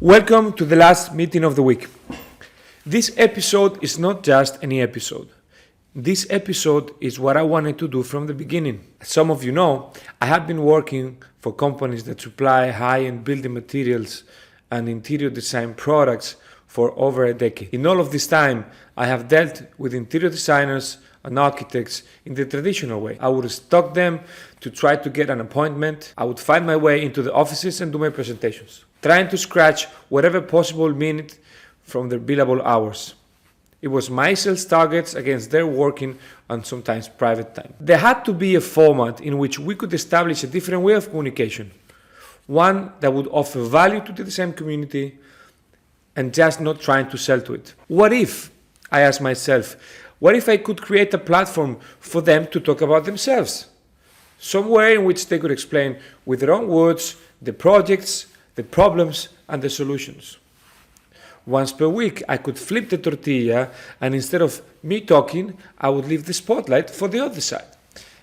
Welcome to the last meeting of the week. This episode is not just any episode. This episode is what I wanted to do from the beginning. As some of you know, I have been working for companies that supply high-end building materials and interior design products for over a decade. In all of this time, I have dealt with interior designers and architects in the traditional way. I would stalk them to try to get an appointment. I would find my way into the offices and do my presentations, trying to scratch whatever possible minute from their billable hours. It was my sales targets against their working and sometimes private time. There had to be a format in which we could establish a different way of communication, one that would offer value to the design community and just not trying to sell to it. What if, I asked myself, what if I could create a platform for them to talk about themselves? Somewhere in which they could explain with their own words the projects, the problems, and the solutions. Once per week, I could flip the tortilla, and instead of me talking, I would leave the spotlight for the other side.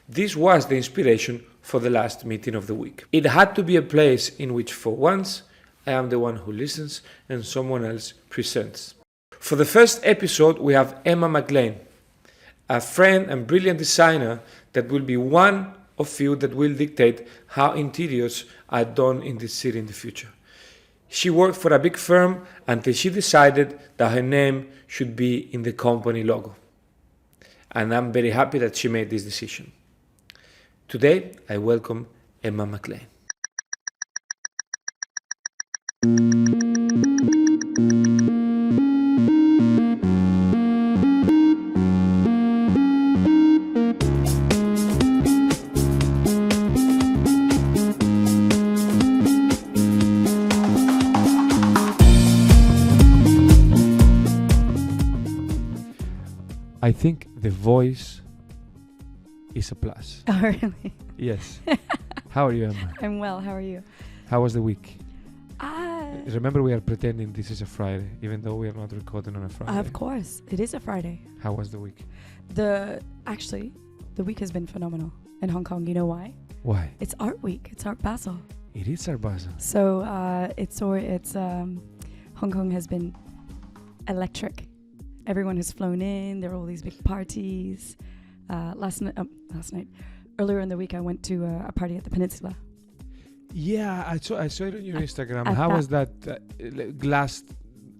This was the inspiration for the last meeting of the week. It had to be a place in which, for once, I am the one who listens and someone else presents. For the first episode, we have Emma Maclean, a friend and brilliant designer that will be one of you that will dictate how interiors are done in this city in the future. She worked for a big firm until she decided that her name should be in the company logo. And I'm very happy that she made this decision. Today, I welcome Emma Maclean. I think the voice is a plus. Oh, really? Yes. How are you, Emma? I'm well. How are you? How was the week? Remember, we are pretending this is a Friday, even though we are not recording on a Friday. Of course. It is a Friday. How was the week? The week has been phenomenal in Hong Kong. You know why? Why? It's Art Week. It's Art Basel. It is Art Basel. So Hong Kong has been electric. Everyone has flown in. There are all these big parties. Last night, earlier in the week, I went to a party at the Peninsula. Yeah, I saw it on your Instagram. How was that glass?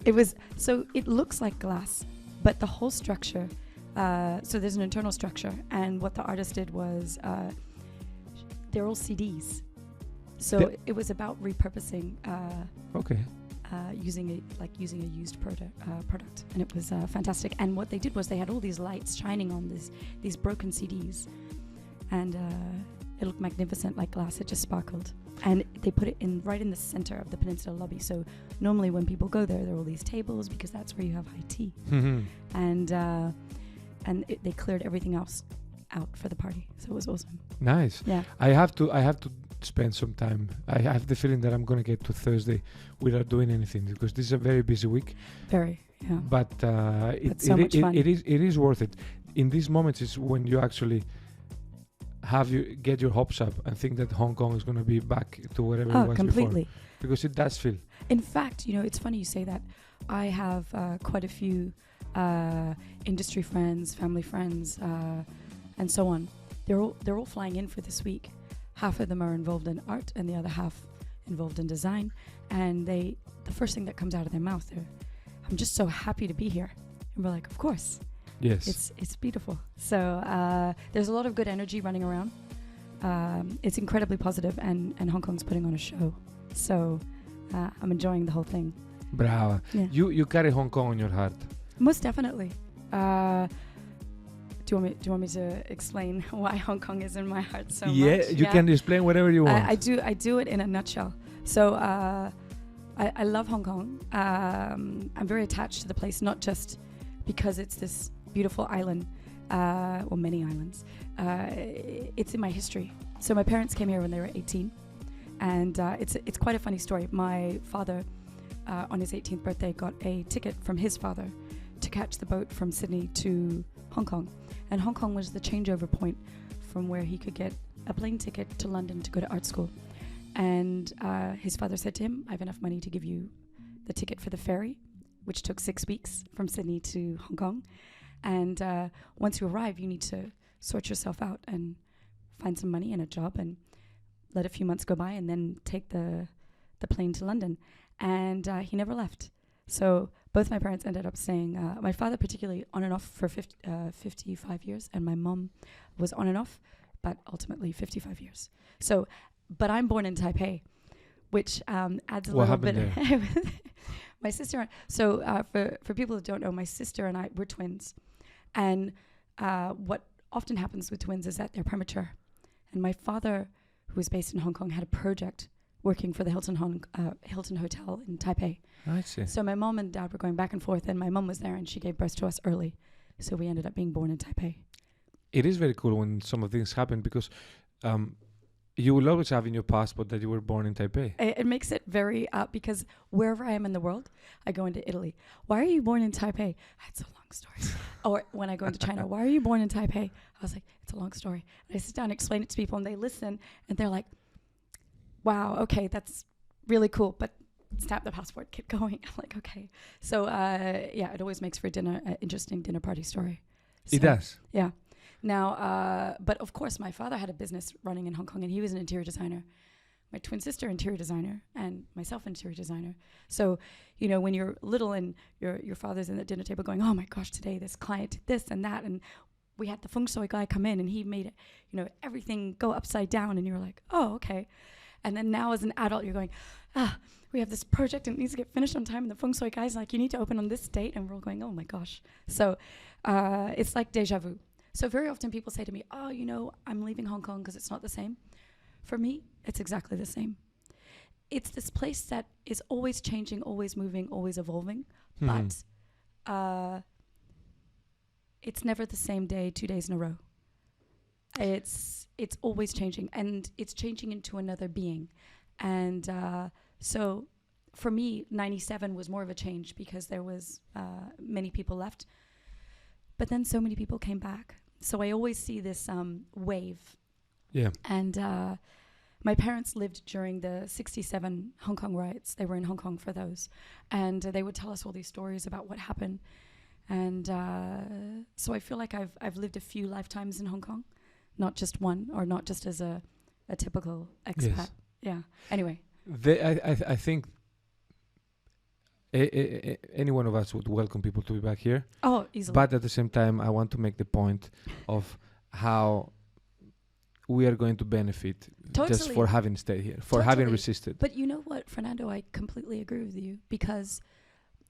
It looks like glass, but the whole structure. So there's an internal structure, and what the artist did was they're all CDs. So it was about repurposing. Okay. Using a used product, and it was fantastic. And what they did was they had all these lights shining on these broken CDs, and it looked magnificent, like glass. It just sparkled, and they put it right in the center of the Peninsula lobby. So normally when people go there are all these tables because that's where you have high tea, and they cleared everything else out for the party. So it was awesome. Nice. Yeah. I have to spend some time. I have the feeling that I'm going to get to Thursday without doing anything because this is a very busy week. Very, yeah. But it is worth it. In these moments is when you actually get your hopes up and think that Hong Kong is going to be back to wherever it was completely. before. Because it does feel. In fact, it's funny you say that. I have quite a few industry friends, family friends, and so on. They're all flying in for this week. Half of them are involved in art and the other half involved in design. And the first thing that comes out of their mouth, I'm just so happy to be here. And we're like, of course. Yes. It's beautiful. So there's a lot of good energy running around. It's incredibly positive, and Hong Kong's putting on a show. So I'm enjoying the whole thing. Brava. Yeah. You carry Hong Kong on your heart. Most definitely. Do you want me to explain why Hong Kong is in my heart so much? You can explain whatever you want. I do it in a nutshell. So I love Hong Kong. I'm very attached to the place, not just because it's this beautiful island, or many islands. It's in my history. So my parents came here when they were 18, and it's quite a funny story. My father, on his 18th birthday, got a ticket from his father to catch the boat from Sydney to Hong Kong. And Hong Kong was the changeover point from where he could get a plane ticket to London to go to art school. And his father said to him, I have enough money to give you the ticket for the ferry, which took 6 weeks from Sydney to Hong Kong. And once you arrive, you need to sort yourself out and find some money and a job and let a few months go by and then take the plane to London. And he never left. So both my parents ended up staying, my father particularly on and off for 55 years, and my mom was on and off, but ultimately 55 years. So, but I'm born in Taipei, which adds a little bit. My sister, so for people who don't know, my sister and I, we're twins. And what often happens with twins is that they're premature. And my father, who was based in Hong Kong, had a project working for the Hilton Hotel in Taipei. I see. So my mom and dad were going back and forth, and my mom was there, and she gave birth to us early. So we ended up being born in Taipei. It is very cool when some of things happen, because you will always have in your passport that you were born in Taipei. It makes it very because wherever I am in the world, I go into Italy. Why are you born in Taipei? It's a long story. Or when I go into China, why are you born in Taipei? I was like, it's a long story. And I sit down and explain it to people, and they listen, and they're like, wow, okay, that's really cool, but snap the passport, keep going. I'm like, okay. So yeah, it always makes for interesting dinner party story. So, it does. Yeah. Now, but of course, my father had a business running in Hong Kong, and he was an interior designer. My twin sister, interior designer, and myself, interior designer. So, you know, when you're little and your father's in the dinner table going, oh my gosh, today this client did this and that, and we had the feng shui guy come in, and he made it, you know, everything go upside down, and you're like, oh, okay. And then now as an adult, you're going, we have this project and it needs to get finished on time. And the feng shui guy's like, you need to open on this date. And we're all going, oh my gosh. So it's like deja vu. So very often people say to me, oh, you know, I'm leaving Hong Kong because it's not the same. For me, it's exactly the same. It's this place that is always changing, always moving, always evolving. But it's never the same day, 2 days in a row. It's always changing, and it's changing into another being. And so for me, 97 was more of a change because there was many people left. But then so many people came back. So I always see this wave. Yeah. And my parents lived during the 67 Hong Kong riots. They were in Hong Kong for those. And they would tell us all these stories about what happened. And so I feel like I've lived a few lifetimes in Hong Kong. Not just one, or not just as a typical expat. Yes. Yeah. Anyway. I think any one of us would welcome people to be back here. Oh, easily. But at the same time, I want to make the point of how we are going to benefit just for having stayed here, for having resisted. But you know what, Fernando, I completely agree with you, because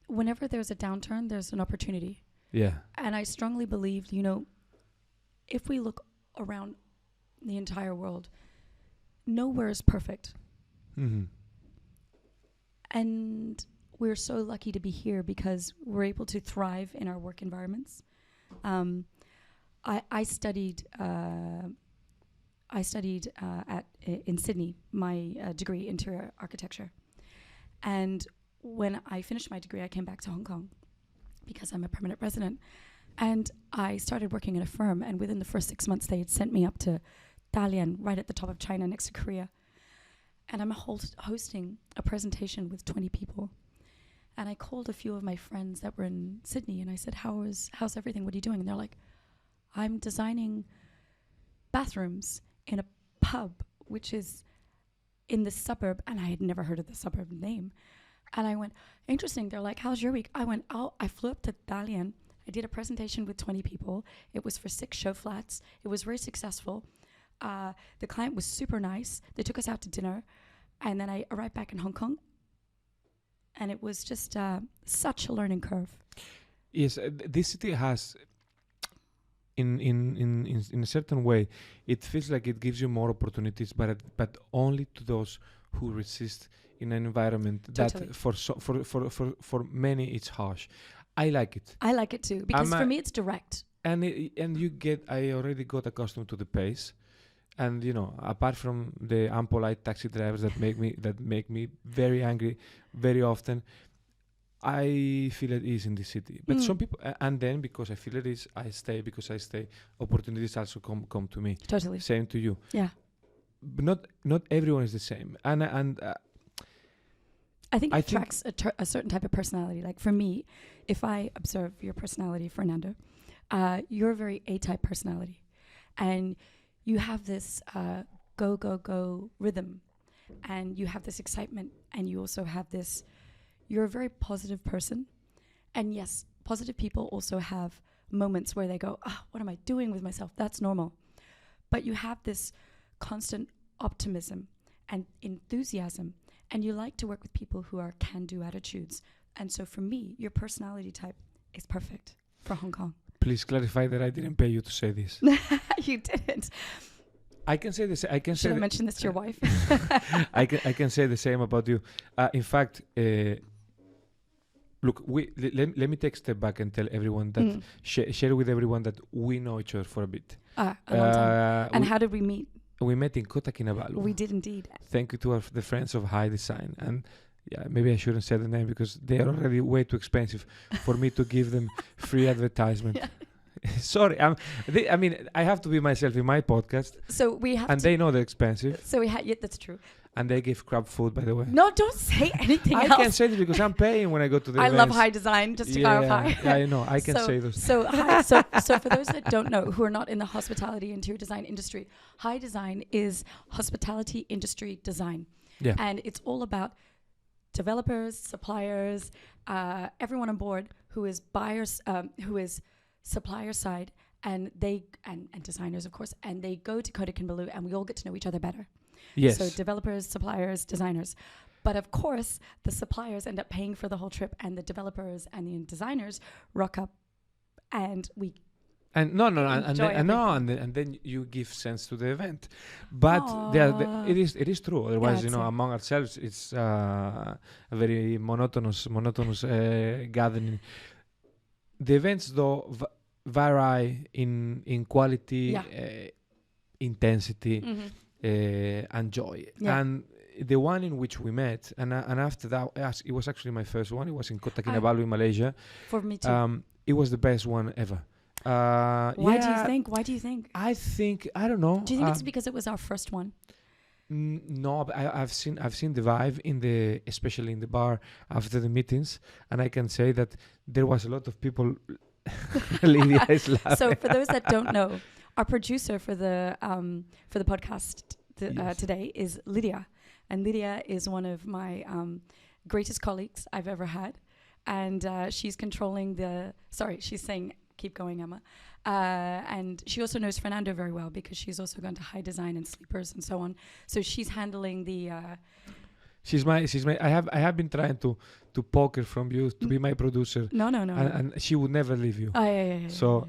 whenever there's a downturn, there's an opportunity. Yeah. And I strongly believe, you know, if we look around the entire world, nowhere is perfect. Mm-hmm. And we're so lucky to be here because we're able to thrive in our work environments. I studied in Sydney, my degree, interior architecture. And when I finished my degree, I came back to Hong Kong because I'm a permanent resident. And I started working in a firm, and within the first 6 months, they had sent me up to Dalian, right at the top of China, next to Korea. And I'm hosting a presentation with 20 people. And I called a few of my friends that were in Sydney, and I said, how's everything? What are you doing? And they're like, I'm designing bathrooms in a pub, which is in the suburb. And I had never heard of the suburb name. And I went, interesting. They're like, how's your week? I went, I flew up to Dalian. I did a presentation with 20 people. It was for 6 show flats. It was very successful. The client was super nice. They took us out to dinner. And then I arrived back in Hong Kong. And it was just such a learning curve. Yes, this city has, in a certain way, it feels like it gives you more opportunities, but only to those who resist in an environment that for many it's harsh. I like it. I like it too, because for me it's direct. And I already got accustomed to the pace, and you know, apart from the unpolite taxi drivers that make me very angry very often, I feel at ease in the city. But some people, and then because I feel at ease, I stay. Because I stay, opportunities also come to me. Totally. Same to you. Yeah. But not everyone is the same, and I think it I think- attracts a certain type of personality. Like for me, if I observe your personality, Fernando, you're a very A-type personality, and you have this go, go, go rhythm, and you have this excitement, and you also have this, you're a very positive person. And yes, positive people also have moments where they go, what am I doing with myself? That's normal. But you have this constant optimism and enthusiasm, and you like to work with people who are can-do attitudes. And so for me, your personality type is perfect for Hong Kong. Please clarify that I didn't pay you to say this. You didn't. I can say this. I can Should say. I mention this to your wife? I can say the same about you. In fact, look, let me take a step back and tell everyone that share with everyone that we know each other for a bit. A long time. And how did we meet? We met in Kota Kinabalu. We did indeed. Thank you to the friends of High Design. And yeah, maybe I shouldn't say the name because they are already way too expensive for me to give them free advertisement. Yeah. Sorry, I mean, I have to be myself in my podcast. So we have and they know they're expensive. So we had, yeah, that's true. And they give crap food, by the way. No, don't say anything I else. can say this because I'm paying when I go to the I events. love High Design, just to clarify. Yeah, I know. I can say those. So for those that don't know, who are not in the hospitality interior design industry, High Design is hospitality industry design. Yeah. And it's all about developers, suppliers, everyone on board who is buyers, who is supplier side, and they and designers, of course, and they go to Kota Kinabalu, and we all get to know each other better. Yes. So developers, suppliers, designers. But of course, the suppliers end up paying for the whole trip, and the developers and the designers rock up, and we. And and then you give sense to the event, but it is true. Otherwise, among ourselves, it's a very monotonous gathering. The events though vary in quality, intensity. Mm-hmm. And joy. Yeah. And the one in which we met, and after that, it was actually my first one. It was in Kota Kinabalu in Malaysia. For me too. It was the best one ever. Why do you think? Why do you think? I don't know. Do you think it's because it was our first one? No, but I've seen the vibe especially in the bar after the meetings, and I can say that there was a lot of people. Lydia is laughing. So for those that don't know, our producer for the podcast today is Lydia, and Lydia is one of my greatest colleagues I've ever had, and she's controlling she's saying, keep going, Emma, and she also knows Fernando very well because she's also gone to High Design and Sleepers and so on. So she's handling the. She's my. I have been trying to poke her from you to be my producer. No. And she would never leave you. Oh, yeah. So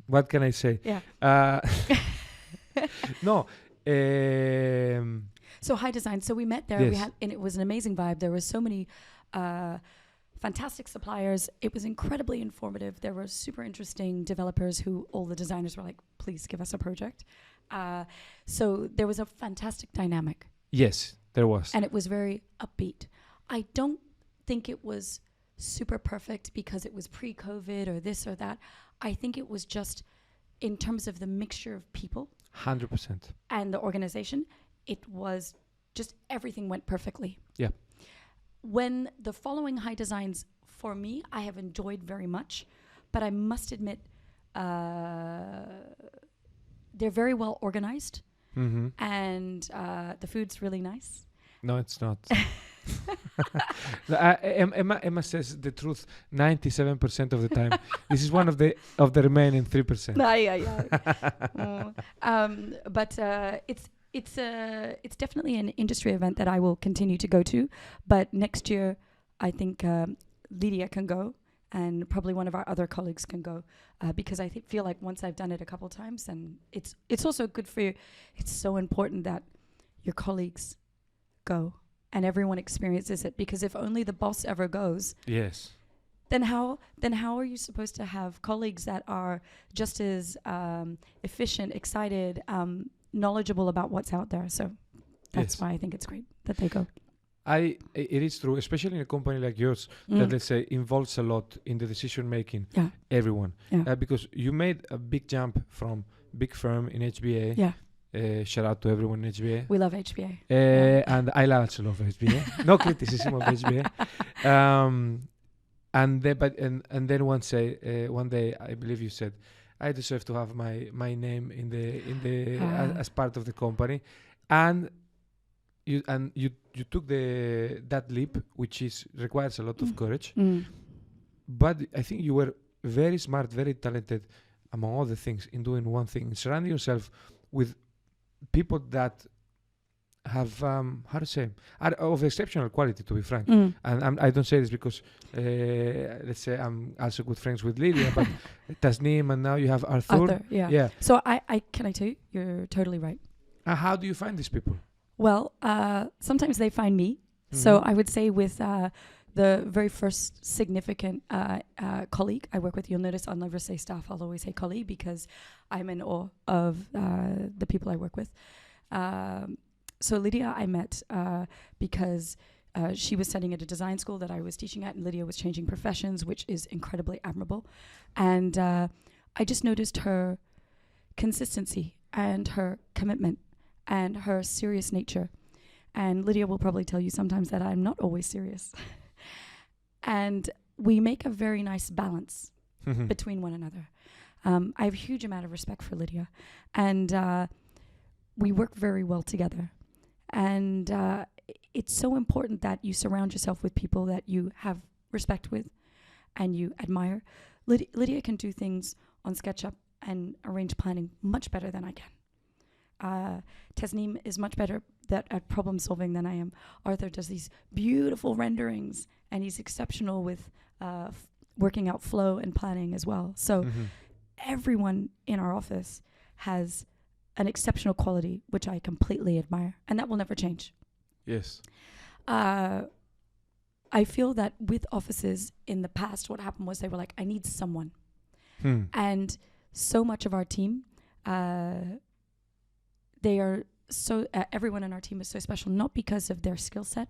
what can I say? Yeah. No. So High Design. So we met there. Yes. And it was an amazing vibe. There were so many fantastic suppliers. It was incredibly informative. There were super interesting developers who all the designers were like, please give us a project. So there was a fantastic dynamic. Yes, there was. And it was very upbeat. I don't think it was super perfect because it was pre-COVID or this or that. I think it was just in terms of the mixture of people. 100%. And the organization, it was just everything went perfectly. Yeah. When the following High Designs, for me, I have enjoyed very much, but I must admit, they're very well organized, and the food's really nice. No, it's not. Emma says the truth 97% of the time. This is one of the remaining 3%. But it's definitely an industry event that I will continue to go to. But next year, I think Lydia can go, and probably one of our other colleagues can go, because I feel like once I've done it a couple times, and it's also good for you. It's so important that your colleagues go and everyone experiences it, because if only the boss ever goes, yes, then how are you supposed to have colleagues that are just as efficient, excited, knowledgeable about what's out there? So that's why I think it's great that they go. It is true, especially in a company like yours that, let's say, involves a lot in the decision making. Everyone, because you made a big jump from big firm in HBA Shout out to everyone in HBA. We love HBA. And I also love HBA. No criticism of HBA. And then one day I believe you said, I deserve to have my name in the as part of the company, and you took that leap, which requires a lot of courage. But I think you were very smart, very talented, among other things, in doing one thing: surrounding yourself with people that have are of exceptional quality, to be frank. And I don't say this because let's say I'm also good friends with Lydia, but Tasneem, and now you have Arthur. Yeah. So I can I tell you, you're totally right. How do you find these people? Well, sometimes they find me. So I would say with the very first significant colleague I work with, you'll notice I'll never say staff, I'll always say colleague, because I'm in awe of the people I work with. So Lydia I met because she was studying at a design school that I was teaching at, and Lydia was changing professions, which is incredibly admirable. And I just noticed her consistency and her commitment and her serious nature. And Lydia will probably tell you sometimes that I'm not always serious. And we make a very nice balance between one another. I have a huge amount of respect for Lydia, and we work very well together. And it's so important that you surround yourself with people that you have respect with and you admire. Lydia can do things on SketchUp and arrange planning much better than I can. Tasneem is much better at problem solving than I am. Arthur does these beautiful renderings, and he's exceptional with working out flow and planning as well. So everyone in our office has an exceptional quality, which I completely admire, and that will never change. Yes. I feel that with offices in the past, what happened was they were like, I need someone. And so much of our team, they are so, everyone in our team is so special, not because of their skill set,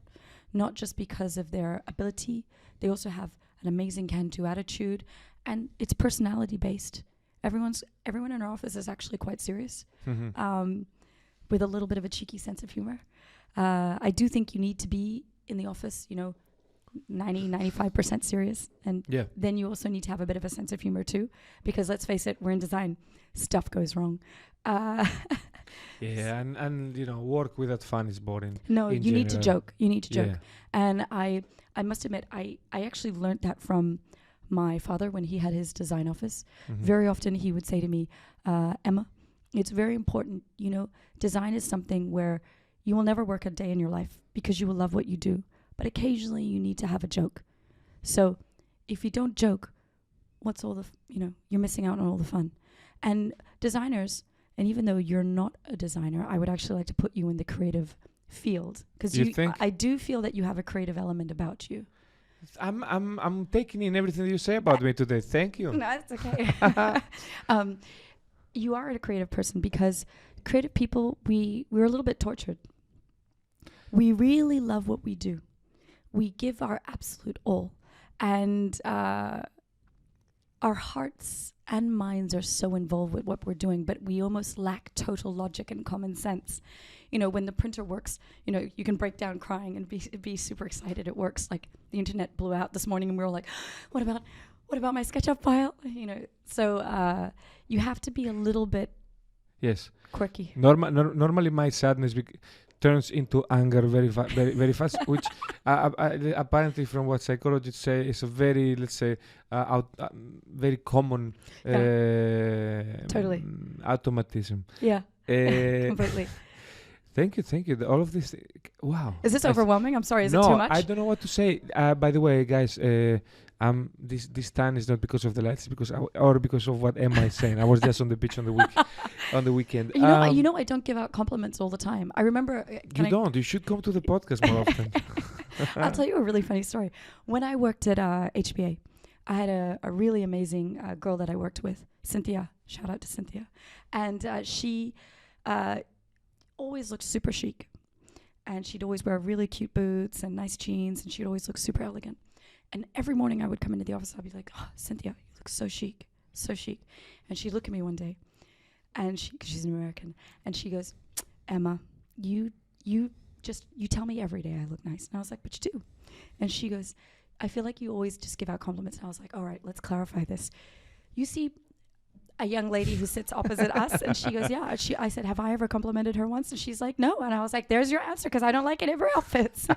not just because of their ability. They also have an amazing can-do attitude, and it's personality based. Everyone in our office is actually quite serious, with a little bit of a cheeky sense of humor. I do think you need to be in the office, 95% serious. And then you also need to have a bit of a sense of humor too, because let's face it, we're in design, stuff goes wrong. And work without fun is boring. No, you general. need to joke. You need to joke. And I must admit, I actually learned that from my father when he had his design office. Very often he would say to me, Emma, it's very important, design is something where you will never work a day in your life because you will love what you do. But occasionally you need to have a joke. So if you don't joke, what's all the, you're missing out on all the fun. And designers, and even though you're not a designer, I would actually like to put you in the creative field, because I do feel that you have a creative element about you. I'm taking in everything you say about me today. Thank you. No, that's okay. You are a creative person, because creative people, we're a little bit tortured. We really love what we do. We give our absolute all, and our hearts and minds are so involved with what we're doing, but we almost lack total logic and common sense. When the printer works, you can break down crying and be super excited it works. Like the internet blew out this morning and we were like, what about my SketchUp file? So you have to be a little bit quirky. Normally my sadness turns into anger very fast, which apparently, from what psychologists say, is a very, let's say, very common totally automatism. Completely. Thank you. All of this, wow. Is this overwhelming? I'm sorry. Is it too much? No, I don't know what to say. By the way, guys, this tan is not because of the lights, because of what Emma is saying. I was just on the beach on the weekend. I don't give out compliments all the time. I remember. You should come to the podcast more often. I'll tell you a really funny story. When I worked at HBA, I had a really amazing girl that I worked with, Cynthia. Shout out to Cynthia, and she always looked super chic, and she'd always wear really cute boots and nice jeans, and she'd always look super elegant. And every morning I would come into the office, I'd be like, oh, Cynthia, you look so chic, so chic. And she'd look at me one day, and 'cause she's an American, and she goes, Emma, you tell me every day I look nice. And I was like, but you do. And she goes, I feel like you always just give out compliments. And I was like, all right, let's clarify this. You see a young lady who sits opposite us, and she goes, yeah. I said, have I ever complimented her once? And she's like, no. And I was like, there's your answer, because I don't like any of her outfits.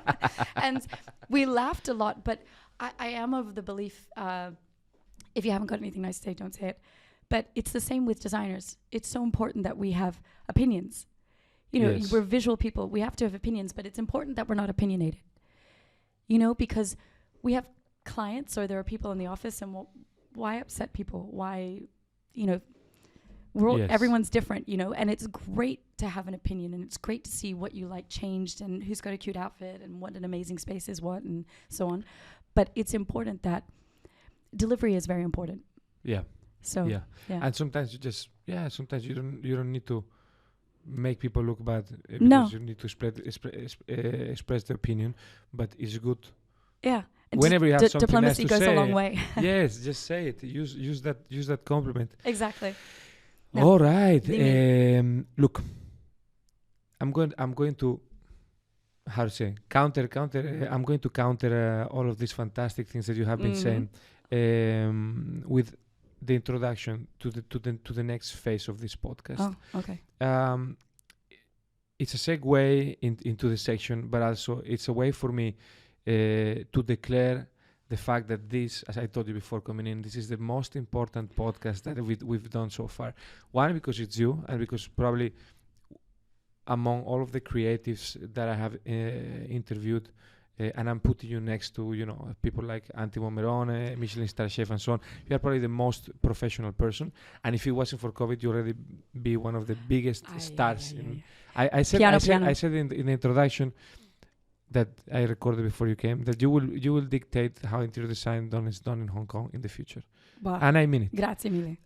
And we laughed a lot, but I am of the belief, if you haven't got anything nice to say, don't say it. But it's the same with designers. It's so important that we have opinions. You know, Yes. we're visual people. We have to have opinions, but it's important that we're not opinionated. You know, because we have clients, or there are people in the office, and why upset people? Why, you know, Yes. everyone's different, you know, and it's great to have an opinion, and it's great to see what you like changed, and who's got a cute outfit, and what an amazing space is what, and so on. But it's important that delivery is very important. Yeah. So Yeah. yeah. And sometimes sometimes you don't need to make people look bad, because No. you need to express the opinion, but it's good. Yeah. And Whenever you have something diplomacy nice to goes say, a long way. yes, just say it. Use that compliment. Exactly. No. All right. Ding Look, I'm going to how to say counter. I'm going to counter all of these fantastic things that you have been saying with the introduction to the next phase of this podcast. Oh, okay. It's a segue into the section, but also it's a way for me to declare the fact that this, as I told you before coming in, this is the most important podcast that we've done so far. One, because it's you, and because probably among all of the creatives that I have interviewed, and I'm putting you next to, you know, people like Antimo Merone, Michelin star chef, and so on. You are probably the most professional person. And if it wasn't for COVID, you'd already be one of the biggest stars. I said in the introduction that I recorded before you came that you will dictate how interior design is done in Hong Kong in the future. Wow. And I mean it. Grazie mille.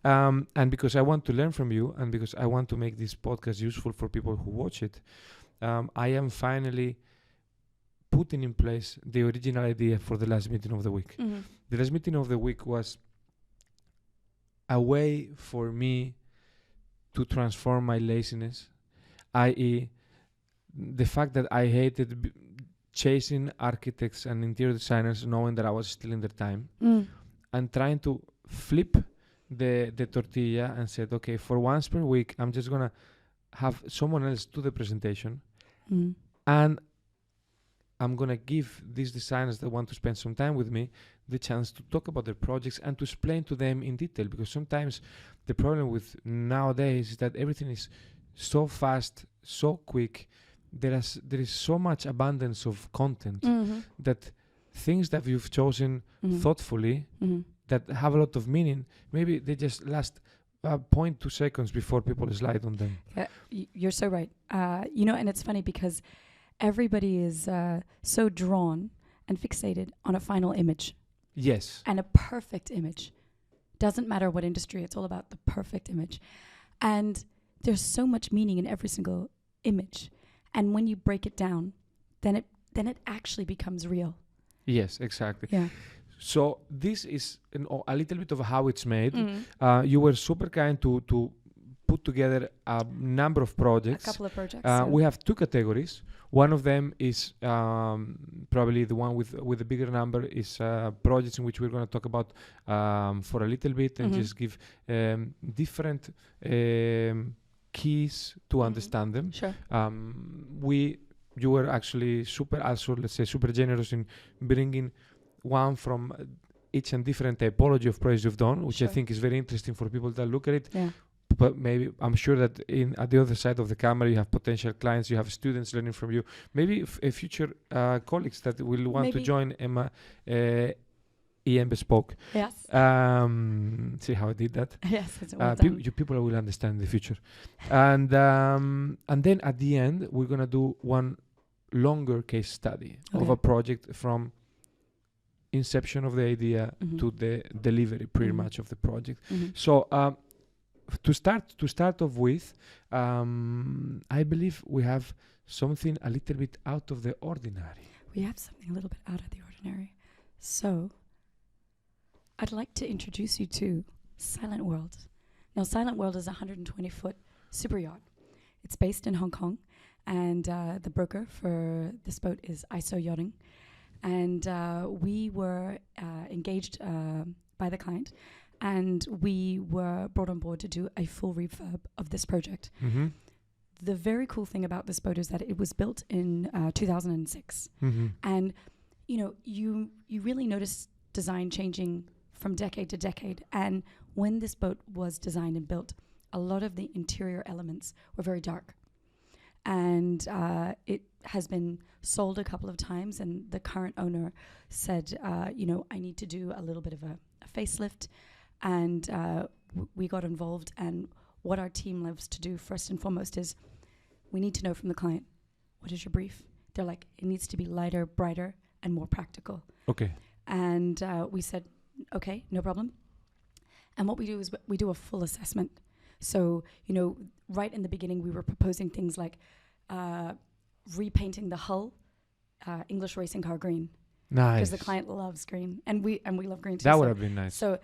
And because I want to learn from you, and because I want to make this podcast useful for people who watch it, I am finally putting in place the original idea for the last meeting of the week. Mm-hmm. The last meeting of the week was a way for me to transform my laziness, i.e., the fact that I hated chasing architects and interior designers knowing that I was stealing their time, and trying to flip the tortilla and said, okay, for once per week, I'm just going to have someone else do the presentation, and I'm going to give these designers that want to spend some time with me the chance to talk about their projects and to explain to them in detail, because sometimes the problem with nowadays is that everything is so fast, so quick. There is so much abundance of content that things that you've chosen thoughtfully that have a lot of meaning, maybe they just last 0.2 seconds before people slide on them. Yeah, you're so right. You know, and it's funny because everybody is so drawn and fixated on a final image. Yes. And a perfect image. Doesn't matter what industry, it's all about the perfect image. And there's so much meaning in every single image. And when you break it down, then it actually becomes real. Yes, exactly. Yeah. So this is a little bit of how it's made. You were super kind to put together a number of projects. A couple of projects. We have two categories. One of them is probably the one with the bigger number is projects in which we're going to talk about for a little bit and just give different keys to understand them. Sure. You were actually super generous in bringing one from each and different typology of projects you've done, which I think is very interesting for people that look at it. Yeah. But maybe I'm sure that at the other side of the camera you have potential clients, you have students learning from you, maybe future colleagues that will want to join Emma EM Bespoke. Yes. See how I did that? Yes, it's well done. You people will understand in the future. And then at the end, we're going to do one longer case study of a project from inception of the idea to the delivery pretty much of the project. So to start off with, I believe we have something a little bit out of the ordinary. We have something a little bit out of the ordinary. So I'd like to introduce you to Silent World. Now, Silent World is a 120-foot super yacht. It's based in Hong Kong, and the broker for this boat is ISO Yachting. And we were engaged by the client, and we were brought on board to do a full refurb of this project. Mm-hmm. The very cool thing about this boat is that it was built in 2006. Mm-hmm. And, you know, you really notice design changing from decade to decade. And when this boat was designed and built, a lot of the interior elements were very dark. And it has been sold a couple of times, and the current owner said, you know, I need to do a little bit of a facelift. And we got involved, and what our team loves to do first and foremost is we need to know from the client, what is your brief? They're like, it needs to be lighter, brighter, and more practical. Okay. And we said, okay, no problem. And what we do is we do a full assessment. So, you know, right in the beginning, we were proposing things like repainting the hull English racing car green. Nice. Because the client loves green, and we love green too. That would have been nice. So,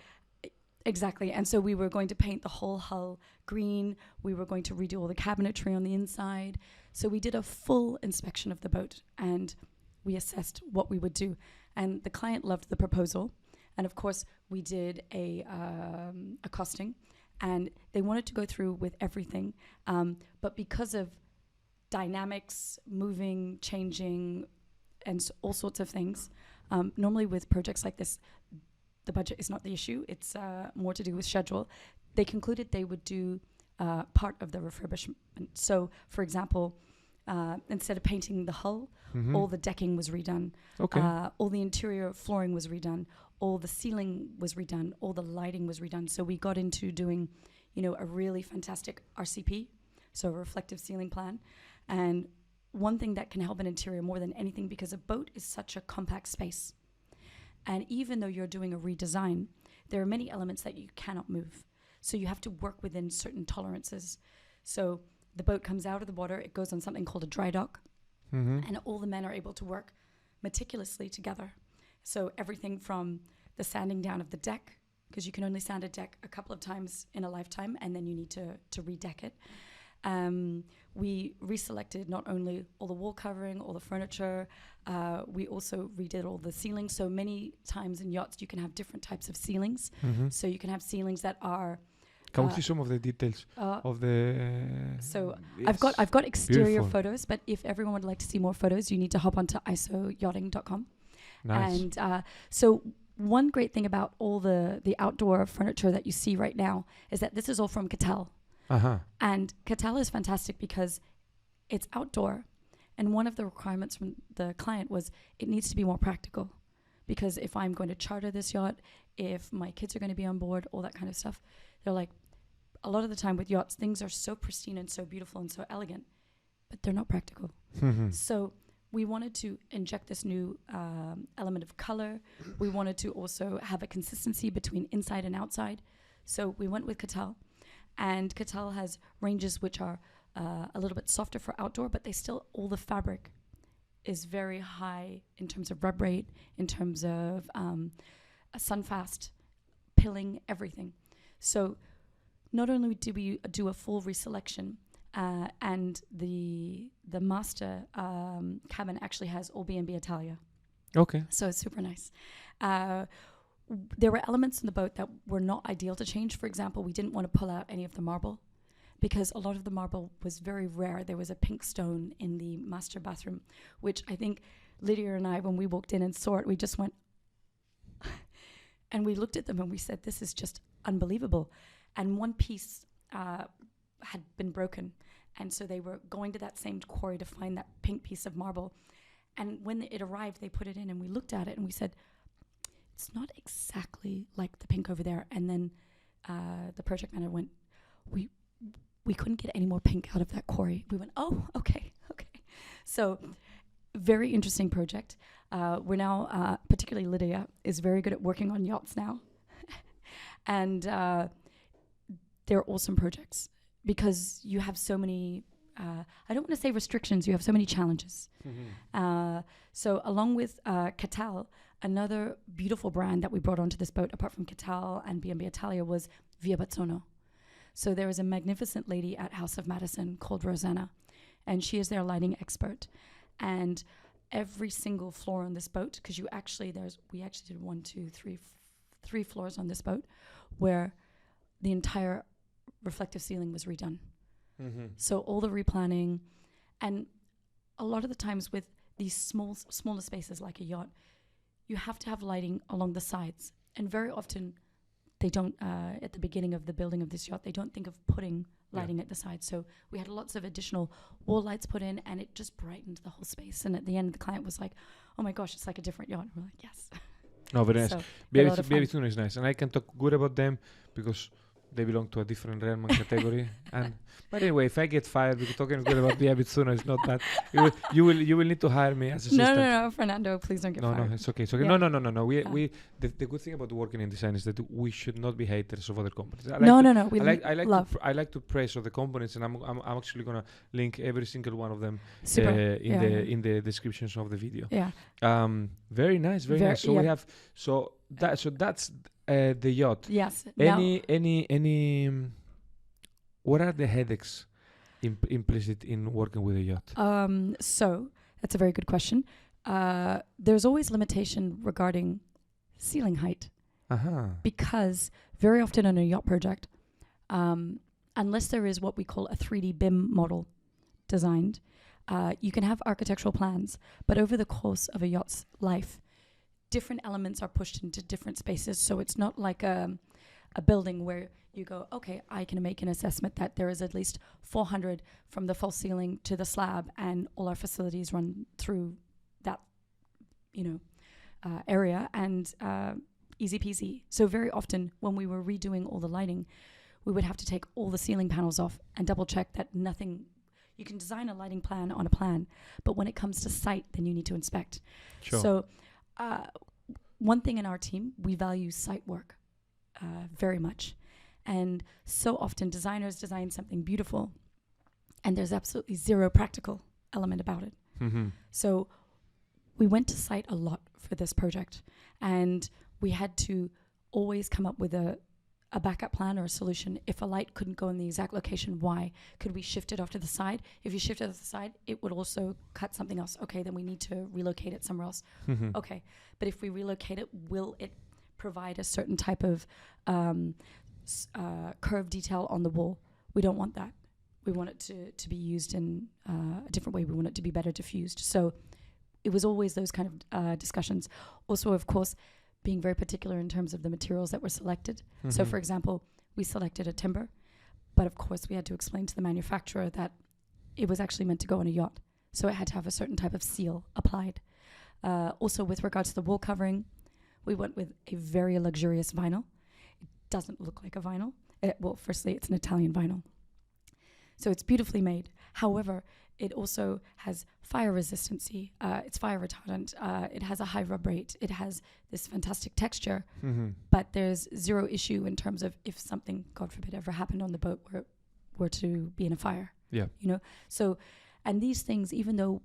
exactly. And so we were going to paint the whole hull green. We were going to redo all the cabinetry on the inside. So we did a full inspection of the boat, and we assessed what we would do. And the client loved the proposal. And of course, we did a costing, and they wanted to go through with everything. But because of dynamics, moving, changing, and all sorts of things, normally with projects like this, the budget is not the issue. It's more to do with schedule. They concluded they would do part of the refurbishment. So, for example, instead of painting the hull, all the decking was redone. Okay. All the interior flooring was redone. All the ceiling was redone. All the lighting was redone. So we got into doing, you know, a really fantastic RCP, so a reflective ceiling plan. And one thing that can help an interior more than anything, because a boat is such a compact space. And even though you're doing a redesign, there are many elements that you cannot move. So you have to work within certain tolerances. So the boat comes out of the water, it goes on something called a dry dock, and all the men are able to work meticulously together. So everything from the sanding down of the deck, because you can only sand a deck a couple of times in a lifetime, and then you need to redeck it. We reselected not only all the wall covering, all the furniture, we also redid all the ceilings. So many times in yachts, you can have different types of ceilings. So you can have ceilings that are... Can we see some of the details of the... So yes. I've got exterior Beautiful. photos, but if everyone would like to see more photos, you need to hop onto isoyachting.com. Nice. And so one great thing about all the outdoor furniture that you see right now is that this is all from Cattell. And Cattell is fantastic because it's outdoor. And one of the requirements from the client was it needs to be more practical. Because if I'm going to charter this yacht, if my kids are going to be on board, all that kind of stuff, they're like, a lot of the time with yachts, things are so pristine and so beautiful and so elegant, but they're not practical. So we wanted to inject this new element of color. We wanted to also have a consistency between inside and outside. So we went with Cattell. And Cattell has ranges which are a little bit softer for outdoor, but they still, all the fabric is very high in terms of rub rate, in terms of a sunfast, pilling, everything. So not only did we do a full reselection, and the master cabin actually has all B&B Italia. Okay. So it's super nice. There were elements in the boat that were not ideal to change. For example, we didn't want to pull out any of the marble because a lot of the marble was very rare. There was a pink stone in the master bathroom, which I think Lydia and I, when we walked in and saw it, we just went, and we looked at them and we said, this is just unbelievable. And one piece had been broken. And so they were going to that same quarry to find that pink piece of marble. And when it arrived, they put it in and we looked at it and we said, it's not exactly like the pink over there. And then the project manager went, we couldn't get any more pink out of that quarry. We went, oh, okay. So very interesting project. We're now, particularly Lydia, is very good at working on yachts now. And they're awesome projects because you have so many, I don't want to say restrictions, you have so many challenges. So along with Cattell, another beautiful brand that we brought onto this boat, apart from Cattell and B&B Italia, was Via Bazzono. So there is a magnificent lady at House of Madison called Rosanna, and she is their lighting expert. And every single floor on this boat, because we actually did three floors on this boat, where the entire reflective ceiling was redone. So all the replanning, and a lot of the times with these smaller spaces like a yacht, you have to have lighting along the sides, and very often they don't, at the beginning of the building of this yacht, they don't think of putting lighting at the side. So we had lots of additional wall lights put in, and it just brightened the whole space. And at the end, the client was like, oh my gosh, it's like a different yacht. We're like, yes. No, very nice. So, BB Tuna is nice. And I can talk good about them because they belong to a different realm and category. But anyway, if I get fired because talking good about BB Tuna is not bad. You will need to hire me as assistant. No, Fernando, please don't get fired. No, it's okay. Yeah. No. We the good thing about working in design is that we should not be haters of other companies. I like to praise of the companies, and I'm actually gonna link every single one of them in the descriptions of the video. Yeah. Very nice. So we have that's the yacht. Yes. Any what are the headaches implicit in working with a yacht? So that's a very good question. There's always limitation regarding ceiling height, because very often on a yacht project, unless there is what we call a 3D BIM model designed, you can have architectural plans, but over the course of a yacht's life, different elements are pushed into different spaces. So it's not like a building where you go, okay, I can make an assessment that there is at least 400 from the false ceiling to the slab, and all our facilities run through that, area, and easy peasy. So very often when we were redoing all the lighting, we would have to take all the ceiling panels off and double check that nothing. You can design a lighting plan on a plan, but when it comes to site, then you need to inspect. Sure. So one thing in our team, we value site work very much. And so often designers design something beautiful, and there's absolutely zero practical element about it. So we went to site a lot for this project, and we had to always come up with a backup plan or a solution. If a light couldn't go in the exact location, why? Could we shift it off to the side? If you shift it off to the side, it would also cut something else. Okay, then we need to relocate it somewhere else. Okay, but if we relocate it, will it provide a certain type of curved detail on the wall? We don't want that. We want it to be used in a different way. We want it to be better diffused. So it was always those kind of discussions. Also, of course, being very particular in terms of the materials that were selected. So, for example, we selected a timber, but of course we had to explain to the manufacturer that it was actually meant to go on a yacht. So it had to have a certain type of seal applied. Also, with regards to the wall covering, we went with a very luxurious vinyl. It doesn't look like a vinyl. Firstly, it's an Italian vinyl. So it's beautifully made. However, it also has fire resistancy. It's fire retardant. It has a high rub rate. It has this fantastic texture. But there's zero issue in terms of if something, God forbid, ever happened on the boat were to be in a fire. Yeah. So, and these things, even though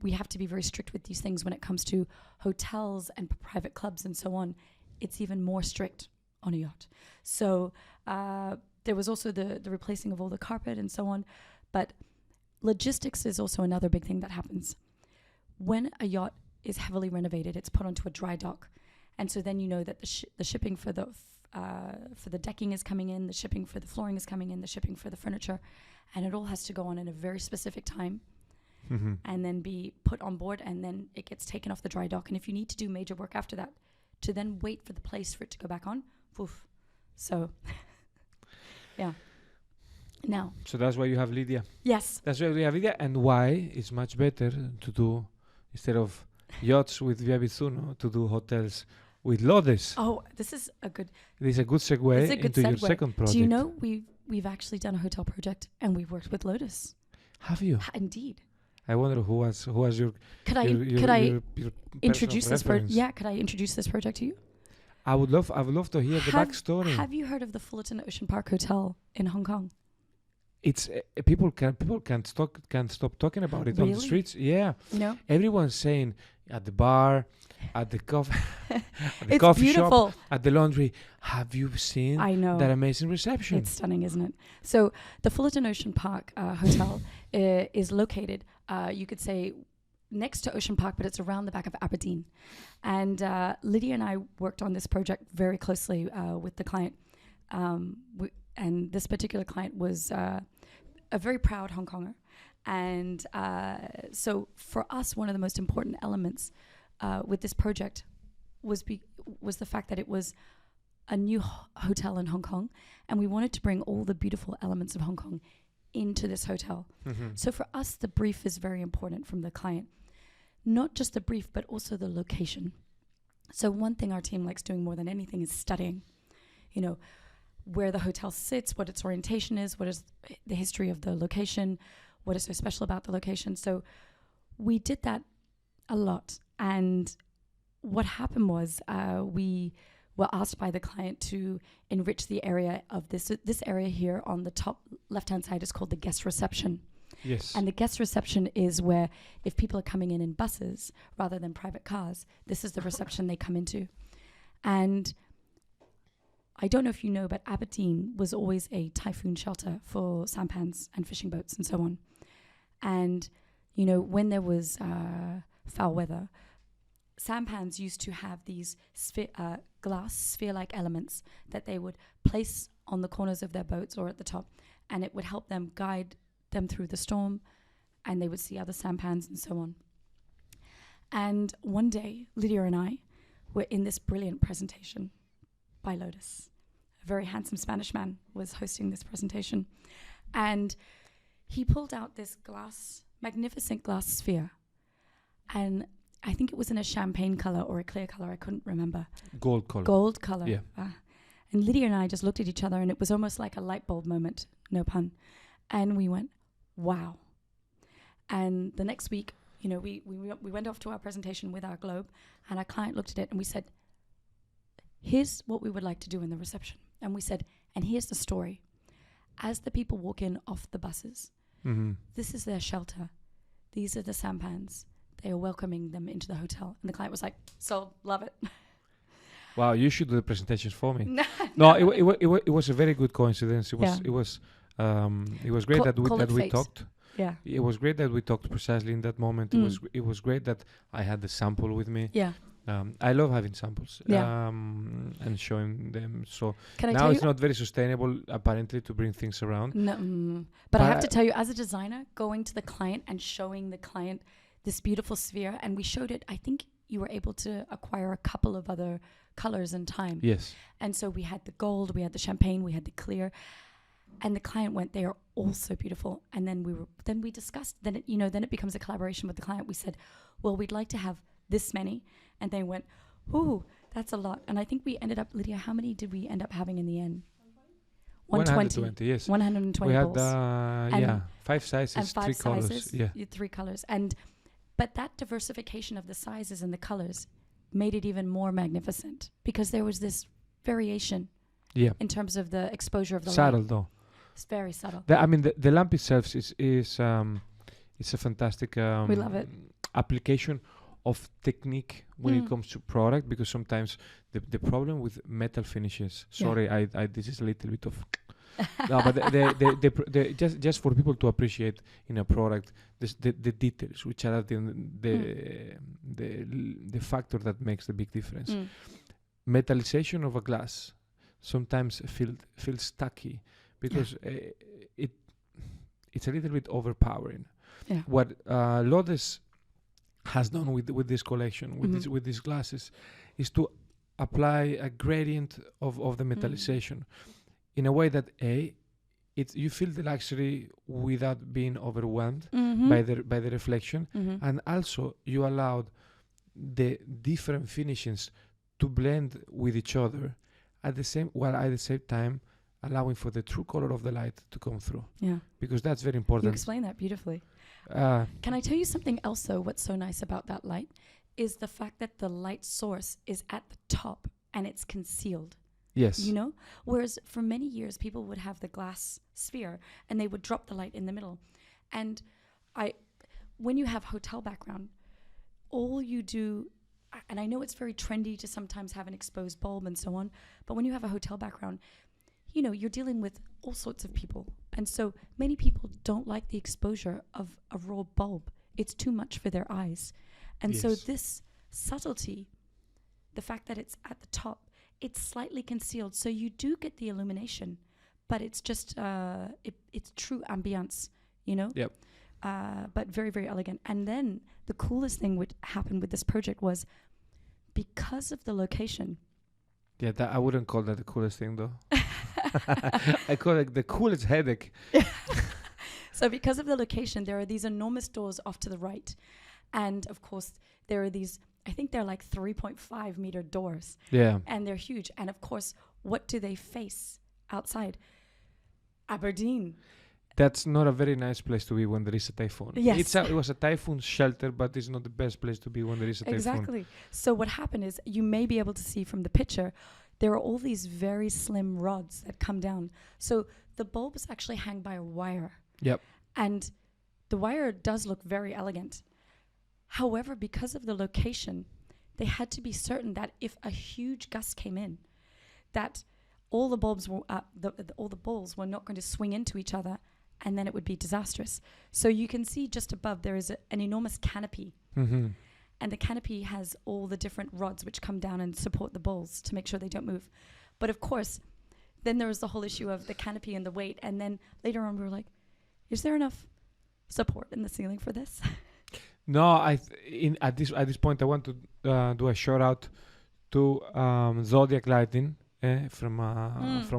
we have to be very strict with these things when it comes to hotels and private clubs and so on, it's even more strict on a yacht. So there was also the replacing of all the carpet and so on. But logistics is also another big thing that happens. When a yacht is heavily renovated, it's put onto a dry dock. And so then you know that the shipping for the decking is coming in, the shipping for the flooring is coming in, the shipping for the furniture, and it all has to go on in a very specific time. And then be put on board, and then it gets taken off the dry dock. And if you need to do major work after that, to then wait for the place for it to go back on, poof. So, yeah. Now. So that's why you have Lydia. Yes. That's why we have Lydia, and why it's much better to do, instead of yachts with Via Bizzuno, to do hotels with Lodes. Oh, this is a good segue into your second project. Do you know we've actually done a hotel project and we've worked with Lodes? Have you? Indeed. I wonder who was your. Could I introduce this project? Yeah, could I introduce this project to you? I would love to hear the backstory. Have you heard of the Fullerton Ocean Park Hotel in Hong Kong? It's people can't stop talking about it on the streets. Yeah, No, everyone's saying at the bar, at the coffee, at the It's coffee beautiful. shop, at the laundry. Have you seen I know. that amazing reception? It's stunning, isn't it? So the Fullerton Ocean Park Hotel is located, you could say, next to Ocean Park, but it's around the back of Aberdeen. And Lydia and I worked on this project very closely with the client. And this particular client was a very proud Hong Konger. And so for us, one of the most important elements with this project was the fact that it was a new hotel in Hong Kong, and we wanted to bring all the beautiful elements of Hong Kong into this hotel. So for us, the brief is very important from the client. Not just the brief, but also the location. So one thing our team likes doing more than anything is studying, where the hotel sits, what its orientation is, what is the history of the location, what is so special about the location. So we did that a lot. And what happened was we were asked by the client to enrich the area of this area here on the top left-hand side is called the guest reception. Yes. And the guest reception is where if people are coming in buses rather than private cars, this is the reception they come into. And I don't know if you know, but Aberdeen was always a typhoon shelter for sampans and fishing boats and so on. And, when there was foul weather, sampans used to have these glass sphere-like elements that they would place on the corners of their boats or at the top, and it would help them guide them through the storm, and they would see other sampans and so on. And one day, Lydia and I were in this brilliant presentation by Lotus. A very handsome Spanish man was hosting this presentation. And he pulled out this magnificent glass sphere. And I think it was in a champagne color or a clear color. I couldn't remember. Gold color. Gold color. Yeah. And Lydia and I just looked at each other, and it was almost like a light bulb moment, no pun. And we went, wow. And the next week, we went off to our presentation with our globe, and our client looked at it and we said, here's what we would like to do in the reception. And we said, and here's the story. As the people walk in off the buses, this is their shelter. These are the sampans. They are welcoming them into the hotel. And the client was like, sold, love it. Wow, you should do the presentations for me. No, it was a very good coincidence. It was great that we talked. Yeah. It was great that we talked precisely in that moment. It was great that I had the sample with me. Yeah. I love having samples. Yeah. And showing them. So Can I now tell it's you? not very sustainable apparently to bring things around. No, but I have to tell you, as a designer, going to the client and showing the client this beautiful sphere, and we showed it. I think you were able to acquire a couple of other colors in time. Yes. And so we had the gold, we had the champagne, we had the clear, and the client went, they are all so beautiful. And then we discussed, then it becomes a collaboration with the client. We said, well, we'd like to have this many. And they went, ooh, that's a lot. And I think we ended up, Lydia, how many did we end up having in the end? 120, yes. 120 we balls. had 5 sizes, and 5 3 colors. sizes, Yeah. 3 colors. But that diversification of the sizes and the colors made it even more magnificent because there was this variation in terms of the exposure of the subtle light. though. It's very subtle. The lamp itself is it's a fantastic we love it. application of technique when it comes to product, because sometimes the problem with metal finishes. Sorry, I this is a little bit of no, but the just for people to appreciate in a product the details, which are the factor that makes the big difference. Metallization of a glass sometimes feels tacky because it's a little bit overpowering. Yeah. What Lotus has done with this collection, with these glasses, is to apply a gradient of the metallization in a way that you feel the luxury without being overwhelmed by the reflection, and also you allowed the different finishings to blend with each other at the same time allowing for the true color of the light to come through. Yeah, because that's very important. You explain that beautifully. Can I tell you something else, though? What's so nice about that light is the fact that the light source is at the top and it's concealed. Yes. Whereas for many years, people would have the glass sphere and they would drop the light in the middle. And when you have hotel background, all you do, and I know it's very trendy to sometimes have an exposed bulb and so on, but when you have a hotel background, you know, you're dealing with all sorts of people. And so many people don't like the exposure of a raw bulb. It's too much for their eyes. And so this subtlety, the fact that it's at the top, it's slightly concealed. So you do get the illumination, but it's just, it's true ambience, you know? Yep. But very, very elegant. And then the coolest thing would happen with this project was because of the location. Yeah, I wouldn't call that the coolest thing though. I call it the coolest headache. So because of the location, there are these enormous doors off to the right. And of course, there are these, I think they're like 3.5 meter doors. Yeah. And they're huge. And of course, what do they face outside? Aberdeen. That's not a very nice place to be when there is a typhoon. Yes. It was a typhoon shelter, but it's not the best place to be when there is a typhoon. Exactly. So what happened is, you may be able to see from the picture, there are all these very slim rods that come down. So the bulbs actually hang by a wire. Yep. And the wire does look very elegant. However, because of the location, they had to be certain that if a huge gust came in, that all the bulbs were all the balls were not going to swing into each other, and then it would be disastrous. So you can see just above there is an enormous canopy. Mm-hmm. And the canopy has all the different rods which come down and support the balls to make sure they don't move. But of course, then there was the whole issue of the canopy and the weight. And then later on we were like, is there enough support in the ceiling for this? No, at this point I want to do a shout out to Zodiac Lighting from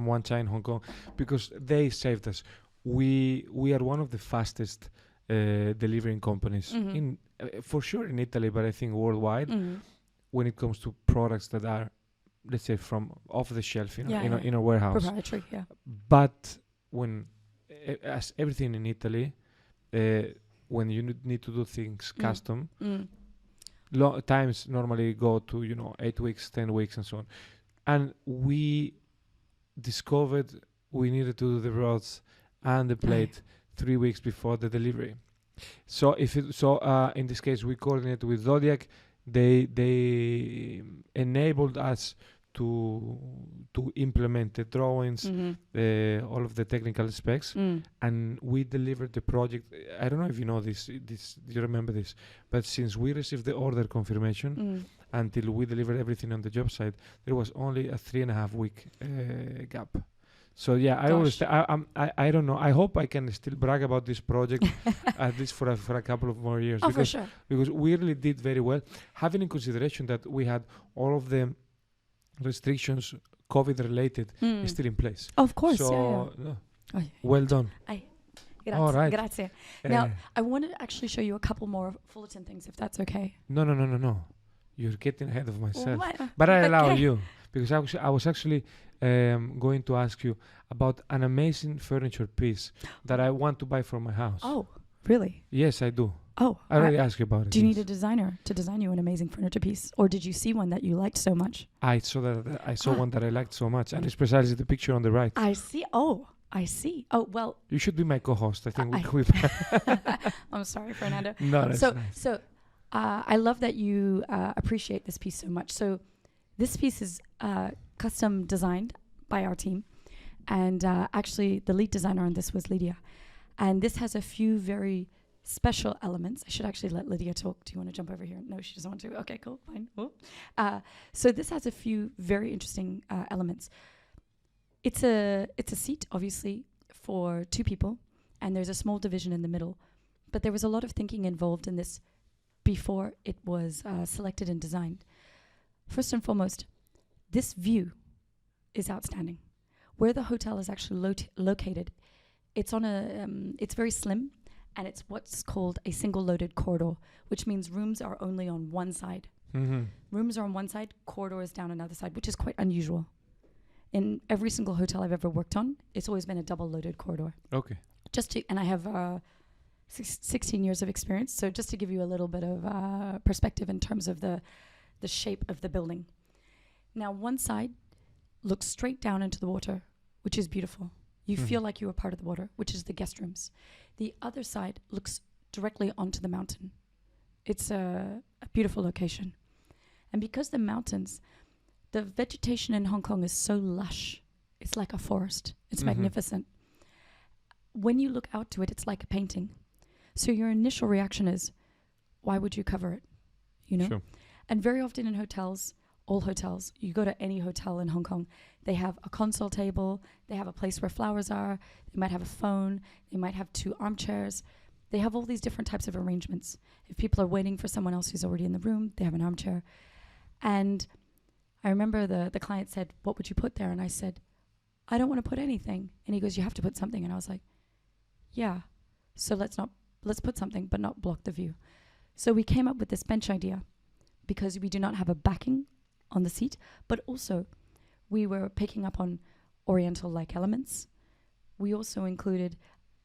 Wan Chai in Hong Kong, because they saved us. We are one of the fastest delivering companies in for sure in Italy, but I think worldwide when it comes to products that are, let's say, from off the shelf in a warehouse. Proprietary, yeah. But when as everything in Italy, when you need to do things custom, times normally go to 8 weeks, 10 weeks, and so on. And we discovered we needed to do the rods and the plate 3 weeks before the delivery. So in this case we coordinated with Zodiac. They enabled us to implement the drawings, all of the technical specs, and we delivered the project. I don't know if you know this. You remember this? But since we received the order confirmation until we delivered everything on the job site, there was only a 3.5 week gap. So yeah, I don't know. I hope I can still brag about this project at least for a couple of more years. For sure. Because we really did very well, having in consideration that we had all of the restrictions COVID related still in place. Of course. So well done. Grazie. All right. Grazie. Now I wanted to actually show you a couple more Fullerton things, if that's okay. No. You're getting ahead of myself. What? But I allow you, because I was actually going to ask you about an amazing furniture piece that I want to buy for my house. Oh, really? Yes, I do. Oh, I already asked you about it. Do you need a designer to design you an amazing furniture piece, or did you see one that you liked so much? I saw one that I liked so much, and it's precisely the picture on the right. I see. Oh, Oh, well. You should be my co-host. I think we. I'm sorry, Fernando. No, that's nice. So, I love that you appreciate this piece so much. So, this piece is custom designed by our team, and actually, the lead designer on this was Lydia, and this has a few very special elements. I should actually let Lydia talk. Do you want to jump over here? No, she doesn't want to. Okay, cool, fine. So this has a few very interesting elements. It's a seat, obviously, for 2 people, and there's a small division in the middle. But there was a lot of thinking involved in this before it was selected and designed. First and foremost, this view is outstanding. Where the hotel is actually located, it's on it's very slim. And it's what's called a single loaded corridor, which means rooms are only on one side. Rooms are on one side, corridors down another side, which is quite unusual. In every single hotel I've ever worked on, it's always been a double loaded corridor. Okay. And I have 16 years of experience, so just to give you a little bit of perspective in terms of the shape of the building. Now, one side looks straight down into the water, which is beautiful. You feel like you are part of the water, which is the guest rooms. The other side looks directly onto the mountain, It's a beautiful location. And because the mountains, the vegetation in Hong Kong is so lush. It's like a forest. It's magnificent. When you look out to it, it's like a painting. So your initial reaction is, why would you cover it? You know? Sure. And very often in hotels, all hotels, you go to any hotel in Hong Kong, they have a console table, they have a place where flowers are, they might have a phone, they might have 2 armchairs. They have all these different types of arrangements. If people are waiting for someone else who's already in the room, they have an armchair. And I remember the client said, what would you put there? And I said, I don't want to put anything. And he goes, you have to put something. And I was like, yeah. So let's put something, but not block the view. So we came up with this bench idea because we do not have a backing on the seat, but also we were picking up on Oriental-like elements. We also included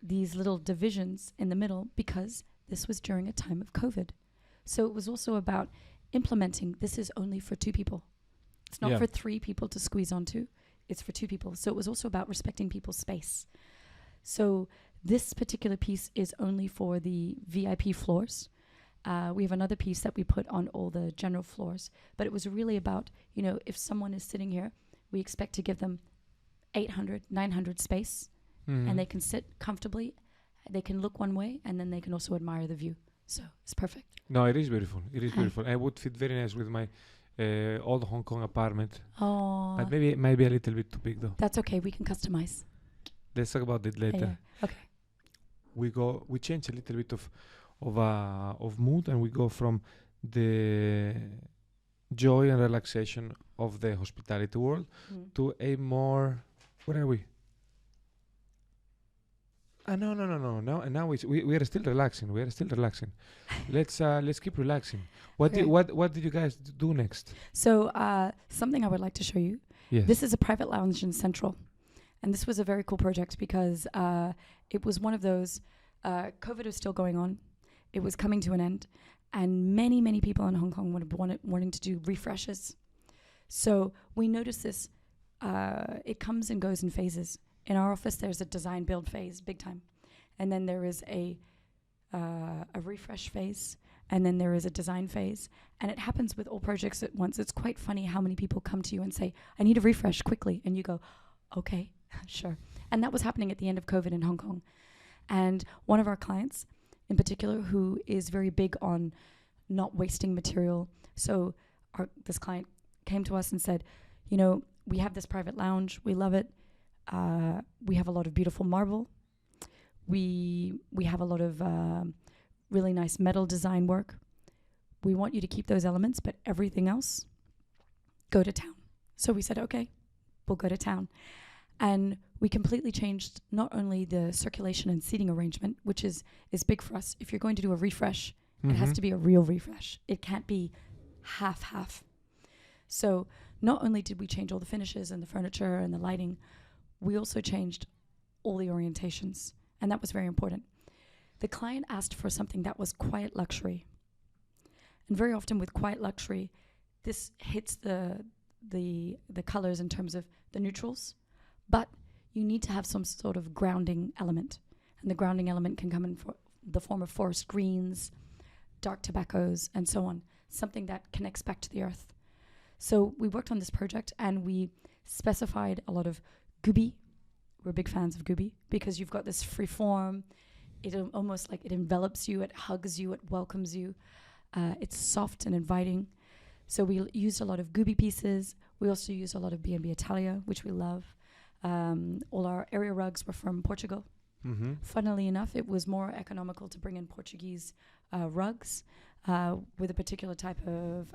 these little divisions in the middle because this was during a time of COVID. So it was also about implementing this is only for 2 people. It's not for 3 people to squeeze onto. It's for 2 people. So it was also about respecting people's space. So this particular piece is only for the VIP floors. We have another piece that we put on all the general floors. But it was really about, you know, if someone is sitting here, we expect to give them 800, 900 space. And they can sit comfortably. They can look one way, and then they can also admire the view. So it's perfect. No, it is beautiful. It is beautiful. I would fit very nice with my old Hong Kong apartment. Oh. But maybe it might be a little bit too big, though. That's okay. We can customize. Let's talk about it later. Yeah. Okay. We change a little bit of mood, and we go from the joy and relaxation of the hospitality world to a more. Where are we? No. Now we are still relaxing. Let's keep relaxing. What did you guys do next? So something I would like to show you. Yes. This is a private lounge in Central, and this was a very cool project because it was one of those. COVID was still going on. It was coming to an end, and many people in Hong Kong wanting to do refreshes. So we noticed this. It comes and goes in phases. In our office, there's a design build phase, big time. And then there is a refresh phase. And then there is a design phase. And it happens with all projects at once. It's quite funny how many people come to you and say, I need a refresh quickly. And you go, okay, sure. And that was happening at the end of COVID in Hong Kong. And one of our clients in particular, who is very big on not wasting material. So this client came to us and said, you know, we have this private lounge. We love it. We have a lot of beautiful marble. We have a lot of really nice metal design work. We want you to keep those elements, but everything else, go to town. So we said, okay, we'll go to town. And we completely changed not only the circulation and seating arrangement, which is big for us. If you're going to do a refresh, it has to be a real refresh. It can't be half. So not only did we change all the finishes and the furniture and the lighting, we also changed all the orientations, and that was very important. The client asked for something that was quiet luxury. And very often with quiet luxury, this hits the colors in terms of the neutrals, but you need to have some sort of grounding element. And the grounding element can come in the form of forest greens, dark tobaccos, and so on, something that connects back to the earth. So we worked on this project and we specified a lot of gubi. We're big fans of gubi because you've got this free form. It almost like it envelops you, it hugs you, it welcomes you. It's soft and inviting. So we used a lot of gubi pieces. We also used a lot of B&B Italia, which we love. All our area rugs were from Portugal. Mm-hmm. Funnily enough, it was more economical to bring in Portuguese rugs with a particular type of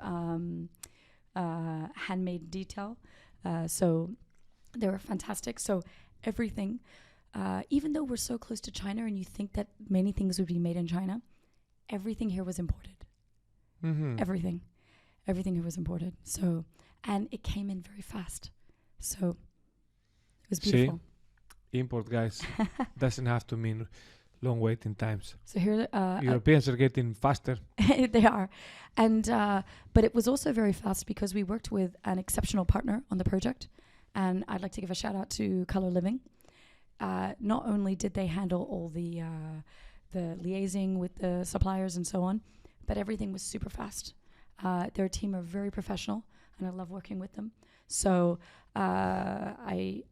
handmade detail. So they were fantastic. So everything, even though we're so close to China and you think that many things would be made in China, everything here was imported. Mm-hmm. Everything here was imported. So, and it came in very fast. So it was beautiful. See, import, guys, doesn't have to mean long waiting times. So here, Europeans are getting faster. They are, and but it was also very fast because we worked with an exceptional partner on the project, and I'd like to give a shout out to Color Living. Not only did they handle all the liaising with the suppliers and so on, but everything was super fast. Their team are very professional, and I love working with them. So I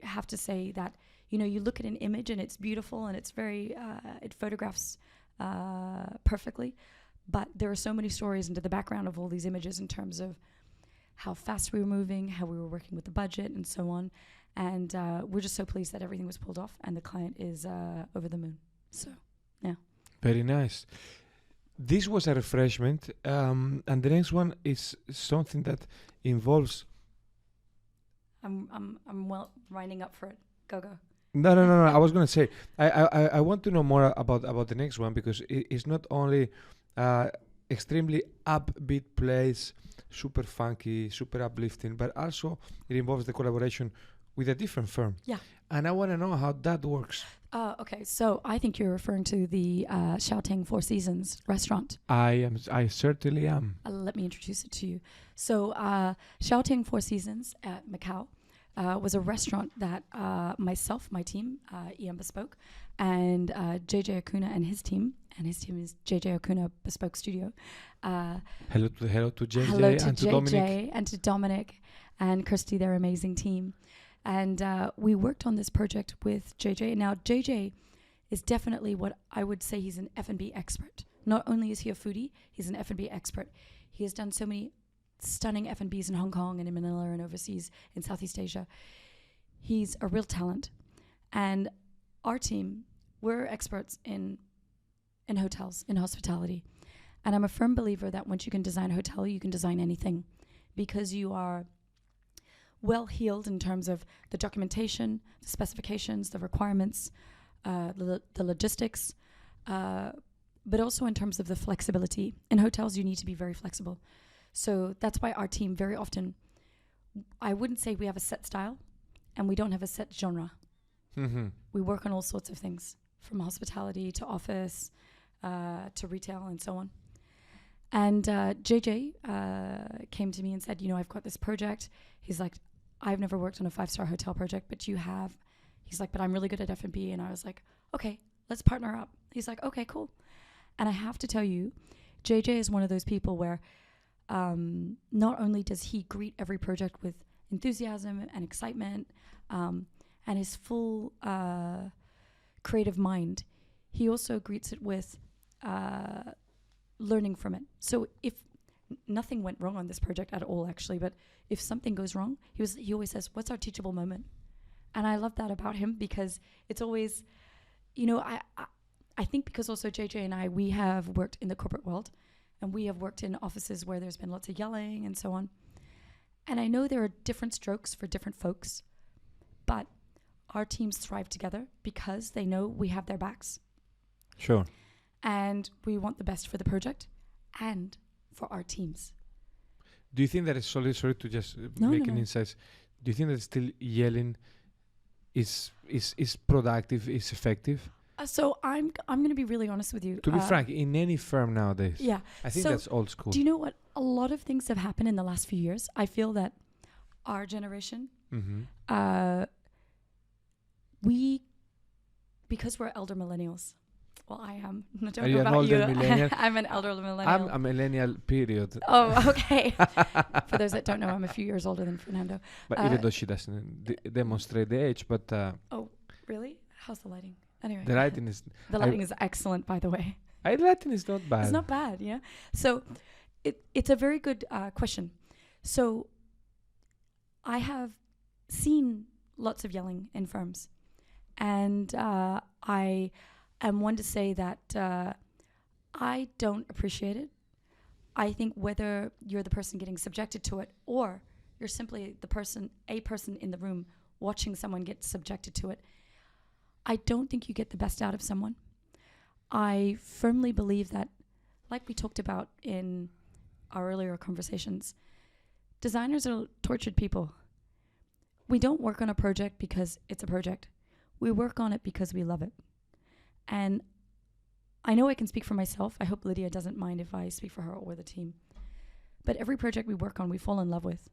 have to say that, you know, you look at an image and it's beautiful and it's very, it photographs perfectly, but there are so many stories into the background of all these images in terms of how fast we were moving, how we were working with the budget, and so on. And we're just so pleased that everything was pulled off and the client is over the moon. So, yeah. Very nice. This was a refreshment, and the next one is something that involves. I'm well winding up for it. Go. No. I was gonna say I want to know more about the next one, because it's not only extremely upbeat place, super funky, super uplifting, but also it involves the collaboration with a different firm. Yeah. And I want to know how that works. Okay, so I think you're referring to the Xiaoteng Four Seasons restaurant. I certainly am. Let me introduce it to you. So Xiaoteng Four Seasons at Macau was a restaurant that myself, my team, EM Bespoke, and JJ Acuna and his team is JJ Acuna Bespoke Studio. Hello to JJ hello to and to JJ Dominic. and to Dominic and Kirsty, their amazing team. And we worked on this project with JJ. Now, JJ is definitely what I would say he's an F&B expert. Not only is he a foodie, he's an F&B expert. He has done so many stunning F&Bs in Hong Kong and in Manila and overseas in Southeast Asia. He's a real talent. And our team, we're experts in hotels, in hospitality. And I'm a firm believer that once you can design a hotel, you can design anything, because you are well-heeled in terms of the documentation, the specifications, the requirements, the logistics, but also in terms of the flexibility. In hotels, you need to be very flexible. So that's why our team very often, I wouldn't say we have a set style, and we don't have a set genre. Mm-hmm. We work on all sorts of things, from hospitality to office to retail and so on. And JJ came to me and said, you know, I've got this project. He's like, I've never worked on a 5-star hotel project, but you have. He's like, but I'm really good at F&B. And I was like, okay, let's partner up. He's like, okay, cool. And I have to tell you, JJ is one of those people where not only does he greet every project with enthusiasm and excitement and his full creative mind, he also greets it with learning from it. So if nothing went wrong on this project at all, actually, but if something goes wrong, he always says, what's our teachable moment? And I love that about him, because it's always, you know, I think because also JJ and I, we have worked in the corporate world, and we have worked in offices where there's been lots of yelling and so on. And I know there are different strokes for different folks, but our teams thrive together because they know we have their backs. Sure. And we want the best for the project and for our teams. Do you think that it's sorry to just make an insight? Do you think that still yelling is productive, is effective? So I'm going to be really honest with you. To be frank, in any firm nowadays, yeah, I think so that's old school. Do you know what? A lot of things have happened in the last few years. I feel that our generation, because we're elder millennials. Well, I am. I don't know about you. I'm an elder millennial. I'm a millennial, period. Oh, okay. For those that don't know, I'm a few years older than Fernando. But even though she doesn't demonstrate the age, but... oh, really? How's the lighting? Anyway. The lighting is... The lighting is excellent, by the way. The lighting is not bad. It's not bad, yeah. So it's a very good question. So I have seen lots of yelling in firms. And I am one to say that I don't appreciate it. I think whether you're the person getting subjected to it or you're simply a person in the room watching someone get subjected to it, I don't think you get the best out of someone. I firmly believe that, like we talked about in our earlier conversations, designers are tortured people. We don't work on a project because it's a project. We work on it because we love it. And I know I can speak for myself. I hope Lydia doesn't mind if I speak for her or the team. But every project we work on, we fall in love with.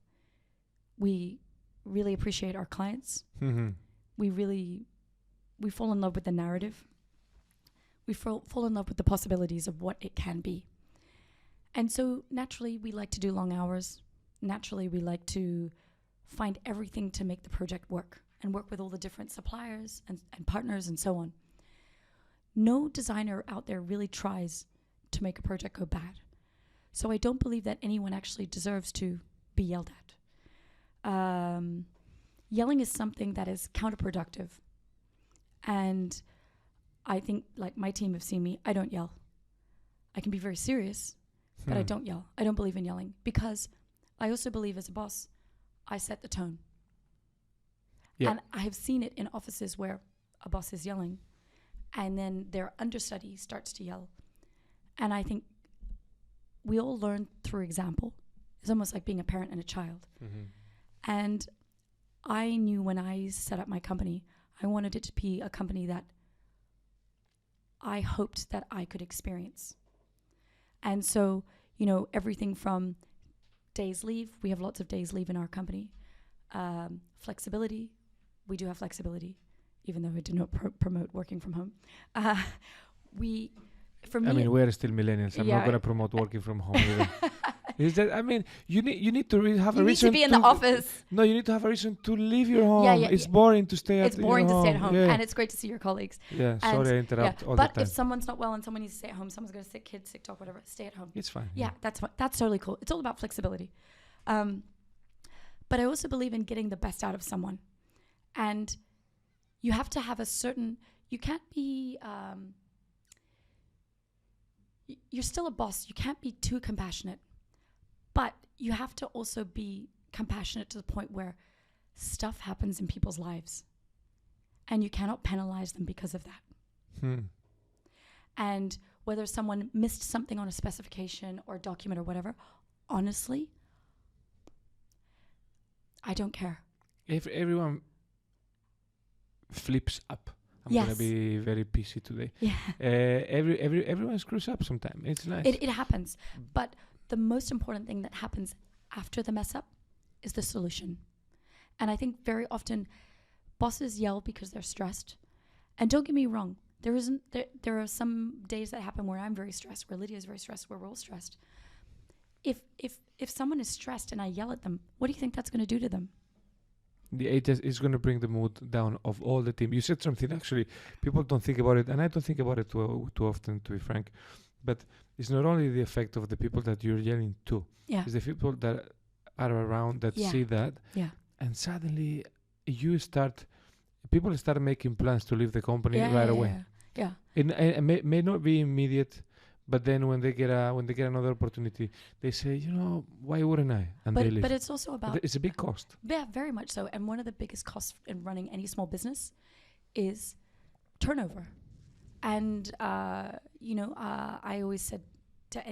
We really appreciate our clients. Mm-hmm. We fall in love with the narrative. We fall in love with the possibilities of what it can be. And so naturally, we like to do long hours. Naturally, we like to find everything to make the project work and work with all the different suppliers and partners and so on. No designer out there really tries to make a project go bad. So I don't believe that anyone actually deserves to be yelled at. Yelling is something that is counterproductive. And I think, like, my team have seen me, I don't yell. I can be very serious, but I don't yell. I don't believe in yelling because I also believe as a boss, I set the tone. Yeah. And I have seen it in offices where a boss is yelling and then their understudy starts to yell. And I think we all learn through example. It's almost like being a parent and a child. Mm-hmm. And I knew when I set up my company, I wanted it to be a company that I hoped that I could experience. And so, you know, everything from days leave, we have lots of days leave in our company. Flexibility, we do have flexibility, even though I do not promote working from home. For me, we're still millennials. I'm not going to promote working from home either. Is that, you need to have a reason to be in the office. No, you need to have a reason to leave your home. It's boring to stay at home. It's boring to stay at home, and it's great to see your colleagues. Yeah, sorry I interrupt all the time. But if someone's not well and someone needs to stay at home, someone's got a sick kid, sick dog, whatever, stay at home. It's fine. Yeah, that's totally cool. It's all about flexibility. But I also believe in getting the best out of someone. And you have to have a certain, you can't be, you're still a boss. You can't be too compassionate. But you have to also be compassionate to the point where stuff happens in people's lives. And you cannot penalize them because of that. And whether someone missed something on a specification or a document or whatever, honestly, I don't care. If everyone flips up, I'm going to be very PC today. Yeah. Everyone screws up sometime. It's nice. It happens. But the most important thing that happens after the mess up is the solution. And I think very often bosses yell because they're stressed. And don't get me wrong, there are some days that happen where I'm very stressed, where Lydia is very stressed, where we're all stressed. If someone is stressed and I yell at them, what do you think that's going to do to them? It is going to bring the mood down of all the team. You said something, actually, people don't think about it, and I don't think about it too often, to be frank. But it's not only the effect of the people that you're yelling to. Yeah. It's the people that are around that see that. Yeah. And suddenly people start making plans to leave the company right away. Yeah. It may not be immediate, but then when they get another opportunity, they say, why wouldn't I? And they leave. But it's also about... It's a big cost. Yeah, very much so. And one of the biggest costs in running any small business is turnover. And, I always said to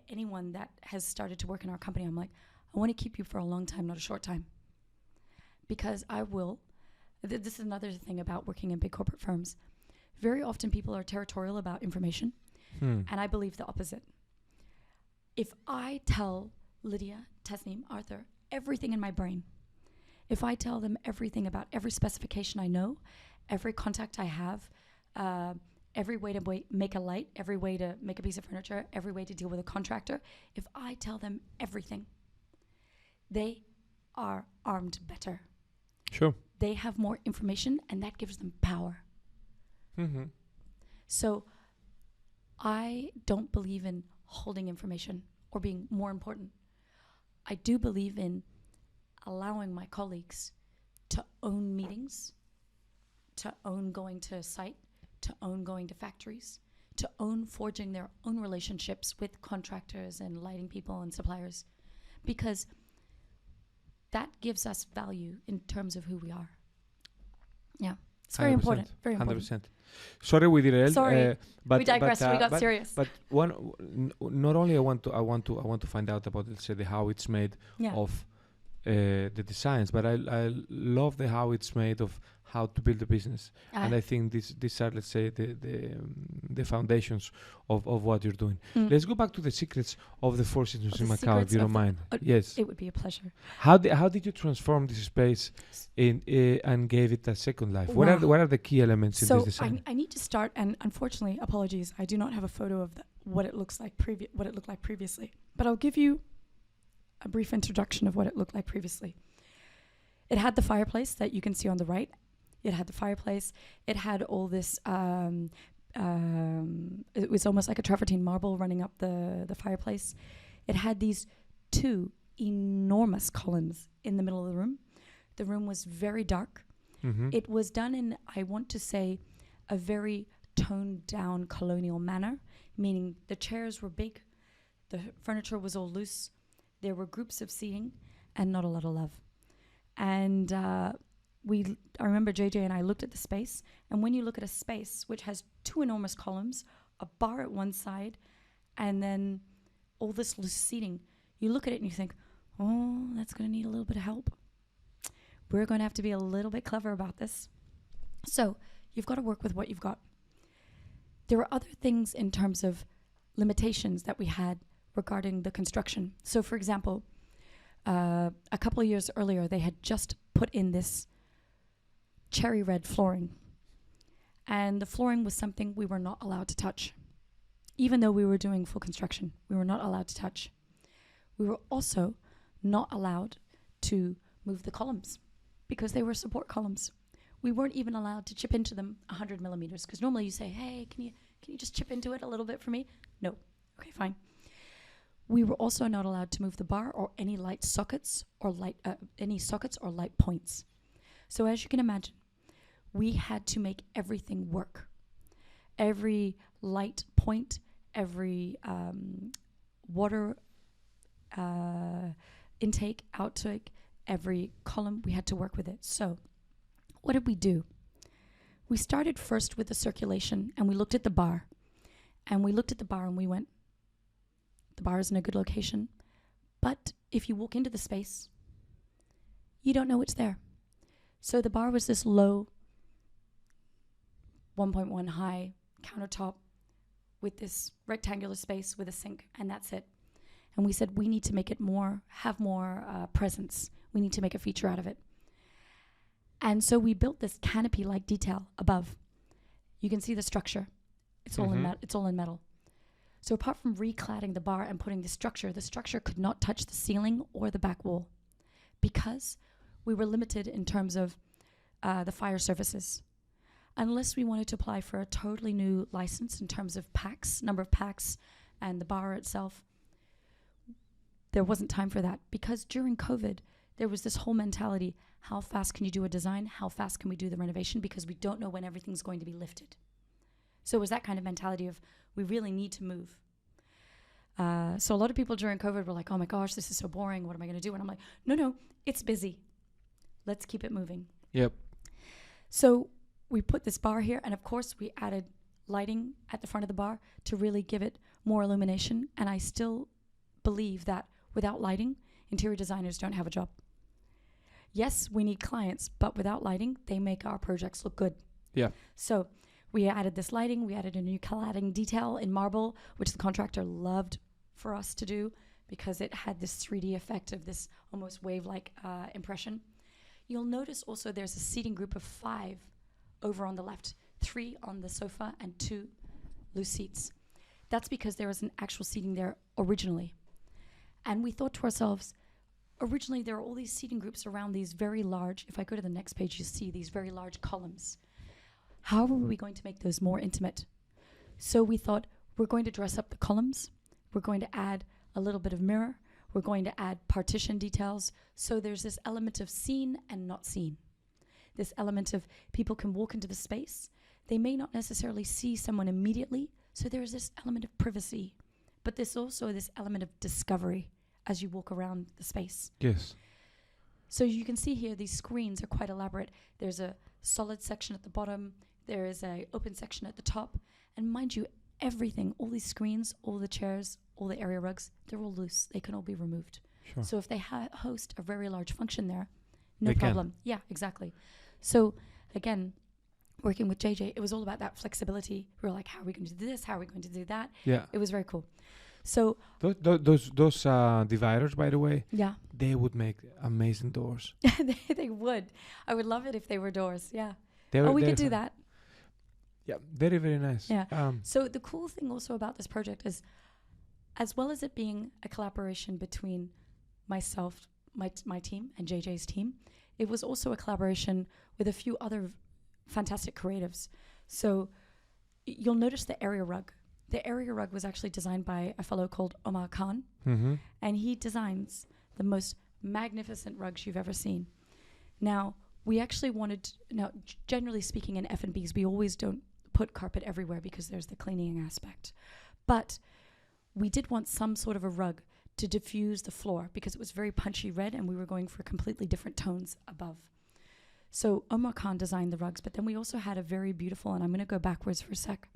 anyone that has started to work in our company, I'm like, I want to keep you for a long time, not a short time. Because I will. This is another thing about working in big corporate firms. Very often people are territorial about information. And I believe the opposite. If I tell Lydia, Tasneem, Arthur, everything in my brain, if I tell them everything about every specification I know, every contact I have, every way to make a light, every way to make a piece of furniture, every way to deal with a contractor, if I tell them everything, they are armed better. Sure. They have more information, and that gives them power. Mm-hmm. So I don't believe in holding information or being more important. I do believe in allowing my colleagues to own meetings, to own going to site, to own going to factories, to own forging their own relationships with contractors and lighting people and suppliers, because that gives us value in terms of who we are. Yeah, it's very important. Very important. 100%. Sorry, we derailed. But we digressed. We got serious. But not only I want to find out about, let's say, the how it's made of the designs, but I love the how it's made of how to build a business. And I think these are, let's say, the foundations of what you're doing. Let's go back to the secrets of the Four Seasons in Macau, if you don't mind. Yes. It would be a pleasure. How did you transform this space and gave it a second life? Wow. What are the key elements in this design? I need to start, and unfortunately, apologies, I do not have a photo of what it looks like what it looked like previously. But I'll give you a brief introduction of what it looked like previously. It had the fireplace that you can see on the right. It had the fireplace. It had all this. It was almost like a travertine marble running up the fireplace. It had these 2 enormous columns in the middle of the room. The room was very dark. Mm-hmm. It was done in, I want to say, a very toned down colonial manner, meaning the chairs were big, the furniture was all loose, there were groups of seating, and not a lot of love. And I remember JJ and I looked at the space, and when you look at a space which has 2 enormous columns, a bar at one side, and then all this loose seating, you look at it and you think, oh, that's going to need a little bit of help. We're going to have to be a little bit clever about this. So you've got to work with what you've got. There were other things in terms of limitations that we had regarding the construction. So, for example, a couple of years earlier, they had just put in this cherry red flooring. And the flooring was something we were not allowed to touch. Even though we were doing full construction, we were not allowed to touch. We were also not allowed to move the columns because they were support columns. We weren't even allowed to chip into them 100 millimeters, because normally you say, hey, can you just chip into it a little bit for me? No. Okay, fine. We were also not allowed to move the bar or any light sockets or light points. So as you can imagine, we had to make everything work. Every light point, every water intake, outtake, every column, we had to work with it. So what did we do? We started first with the circulation, and we looked at the bar. And we looked at the bar and we went, the bar is in a good location. But if you walk into the space, you don't know it's there. So the bar was this low, 1.1 high countertop with this rectangular space with a sink, and that's it. And we said, we need to make it have more presence. We need to make a feature out of it. And so we built this canopy-like detail above. You can see the structure. It's all in metal. So apart from recladding the bar and putting the structure could not touch the ceiling or the back wall because we were limited in terms of the fire services. Unless we wanted to apply for a totally new license in terms of packs, number of packs, and the bar itself, there wasn't time for that. Because during COVID, there was this whole mentality, how fast can you do a design? How fast can we do the renovation? Because we don't know when everything's going to be lifted. So it was that kind of mentality of, we really need to move. So a lot of people during COVID were like, oh my gosh, this is so boring. What am I going to do? And I'm like, no, it's busy. Let's keep it moving. Yep. So we put this bar here, and of course we added lighting at the front of the bar to really give it more illumination. And I still believe that without lighting, interior designers don't have a job. Yes, we need clients, but without lighting, they make our projects look good. Yeah. So we added this lighting. We added a new cladding detail in marble, which the contractor loved for us to do because it had this 3D effect of this almost wave-like impression. You'll notice also there's a seating group of 5 over on the left, 3 on the sofa and 2 loose seats. That's because there was an actual seating there originally. And we thought to ourselves, originally there are all these seating groups around these very large, if I go to the next page, you see these very large columns. How are we going to make those more intimate? So we thought, we're going to dress up the columns. We're going to add a little bit of mirror. We're going to add partition details. So there's this element of seen and not seen. This element of people can walk into the space. They may not necessarily see someone immediately. So there's this element of privacy. But there's also this element of discovery as you walk around the space. Yes. So you can see here, these screens are quite elaborate. There's a solid section at the bottom. There is an open section at the top. And mind you, everything, all these screens, all the chairs, all the area rugs, they're all loose. They can all be removed. Sure. So if they host a very large function there, no They problem. Yeah, exactly. So again, working with JJ, it was all about that flexibility. We were like, how are we going to do this? How are we going to do that? Yeah. It was very cool. So those dividers, by the way, yeah, they would make amazing doors. they would. I would love it if they were doors. Yeah. They We they're could do that. Yeah, very, very nice. Yeah. So the cool thing also about this project is, as well as it being a collaboration between myself, my team, and JJ's team, it was also a collaboration with a few other fantastic creatives. So you'll notice the area rug. The area rug was actually designed by a fellow called Emma Maclean, and he designs the most magnificent rugs you've ever seen. Now, we actually wanted, generally speaking in F&Bs, we always don't put carpet everywhere because there's the cleaning aspect. But we did want some sort of a rug to diffuse the floor because it was very punchy red and we were going for completely different tones above. So Omar Khan designed the rugs, but then we also had a very beautiful, and I'm going to go backwards for a sec,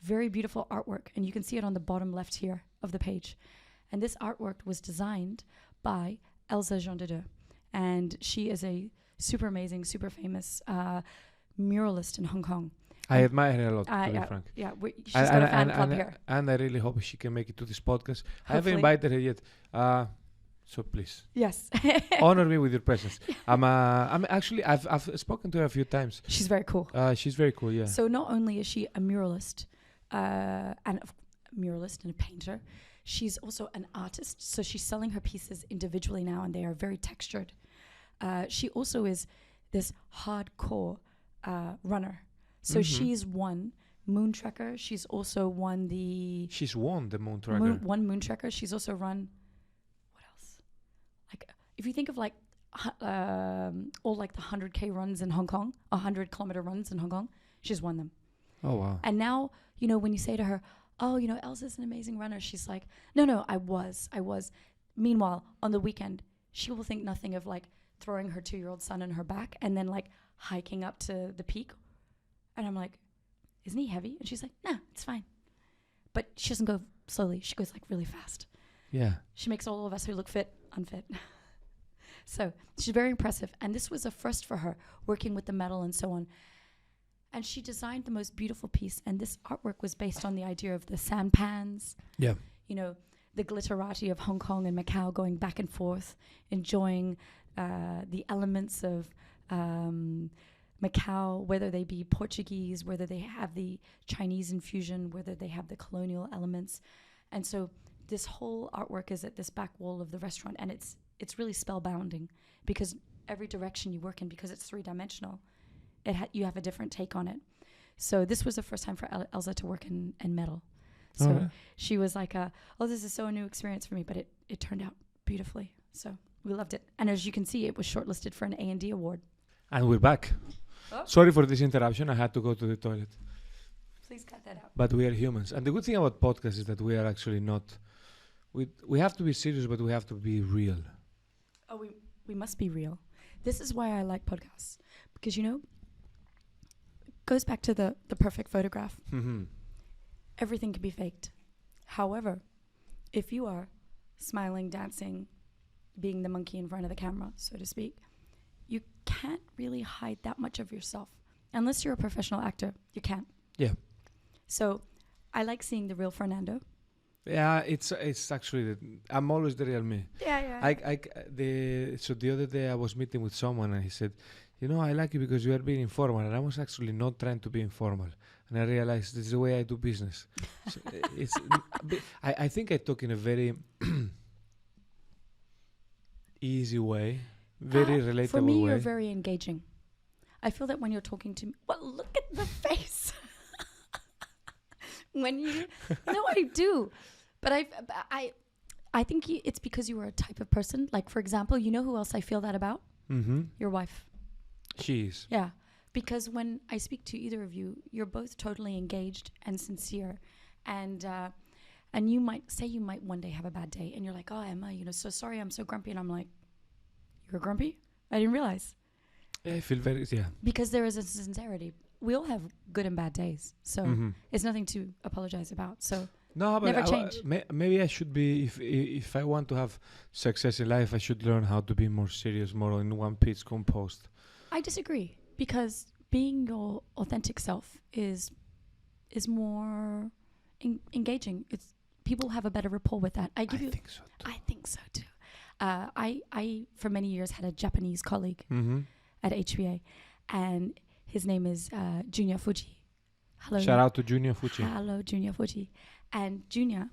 very beautiful artwork. And you can see it on the bottom left here of the page. And this artwork was designed by Elsa Jean de Deux. And she is a super amazing, super famous muralist in Hong Kong. I admire her a lot, to be frank. Yeah, she's got a fan club here. And I really hope she can make it to this podcast. Hopefully. I haven't invited her yet. So please. Yes. Honor me with your presence. I've spoken to her a few times. She's very cool. She's very cool, yeah. So not only is she a muralist, and a painter, she's also an artist. So she's selling her pieces individually now, and they are very textured. She also is this hardcore runner. So she's won Moon Trekker. She's also won the... She's won the Moon Trekker. One Moon Trekker. She's also run... What else? Like, if you think of like all like the 100K runs in Hong Kong, 100-kilometer runs in Hong Kong, she's won them. Oh, wow. And now, when you say to her, oh, Elsa's an amazing runner, she's like, no, I was. Meanwhile, on the weekend, she will think nothing of like throwing her 2-year-old son on her back and then like hiking up to the peak. And I'm like, isn't he heavy? And she's like, no, it's fine. But she doesn't go slowly. She goes like really fast. Yeah. She makes all of us who look fit unfit. So she's very impressive. And this was a first for her, working with the metal and so on. And she designed the most beautiful piece. And this artwork was based on the idea of the sampans. Yeah. The glitterati of Hong Kong and Macau going back and forth, enjoying the elements of Macau, whether they be Portuguese, whether they have the Chinese infusion, whether they have the colonial elements. And so this whole artwork is at this back wall of the restaurant, and it's really spellbinding because every direction you work in, because it's 3-dimensional, you have a different take on it. So this was the first time for Elsa to work in metal. So she was like, this is so a new experience for me, but it turned out beautifully. So we loved it. And as you can see, it was shortlisted for an A&D award. And we're back. Oh. Sorry for this interruption. I had to go to the toilet. Please cut that out. But we are humans. And the good thing about podcasts is that we are actually not... We have to be serious, but we have to be real. Oh, we must be real. This is why I like podcasts. Because, it goes back to the perfect photograph. Mm-hmm. Everything can be faked. However, if you are smiling, dancing, being the monkey in front of the camera, so to speak, you can't really hide that much of yourself. Unless you're a professional actor, you can't. Yeah. So I like seeing the real Fernando. Yeah, it's actually... I'm always the real me. Yeah. So the other day I was meeting with someone and he said, I like you because you are being informal. And I was actually not trying to be informal. And I realized this is the way I do business. So I think I talk in a very easy way, very relatable way. For me, you're very engaging. I feel that when you're talking to me, well, look at the face. No, I do. But I think it's because you are a type of person. Like, for example, you know who else I feel that about? Mm-hmm. Your wife. She is. Yeah. Because when I speak to either of you, you're both totally engaged and sincere. And you might one day have a bad day. And you're like, oh, Emma, so sorry, I'm so grumpy. And I'm like, you're grumpy? I didn't realize. Yeah, I feel very, yeah. Because there is a sincerity. We all have good and bad days. So it's nothing to apologize about. So no, but never change. Maybe I should be, if I want to have success in life, I should learn how to be more serious, more in one piece, composed. I disagree. Because being your authentic self is more engaging. People have a better rapport with that. I think so too. I think so too. I for many years had a Japanese colleague at HBA, and his name is Junya Fuji, Hello. Shout out to Junior Fuji. Hello, Junior Fuji. And Junior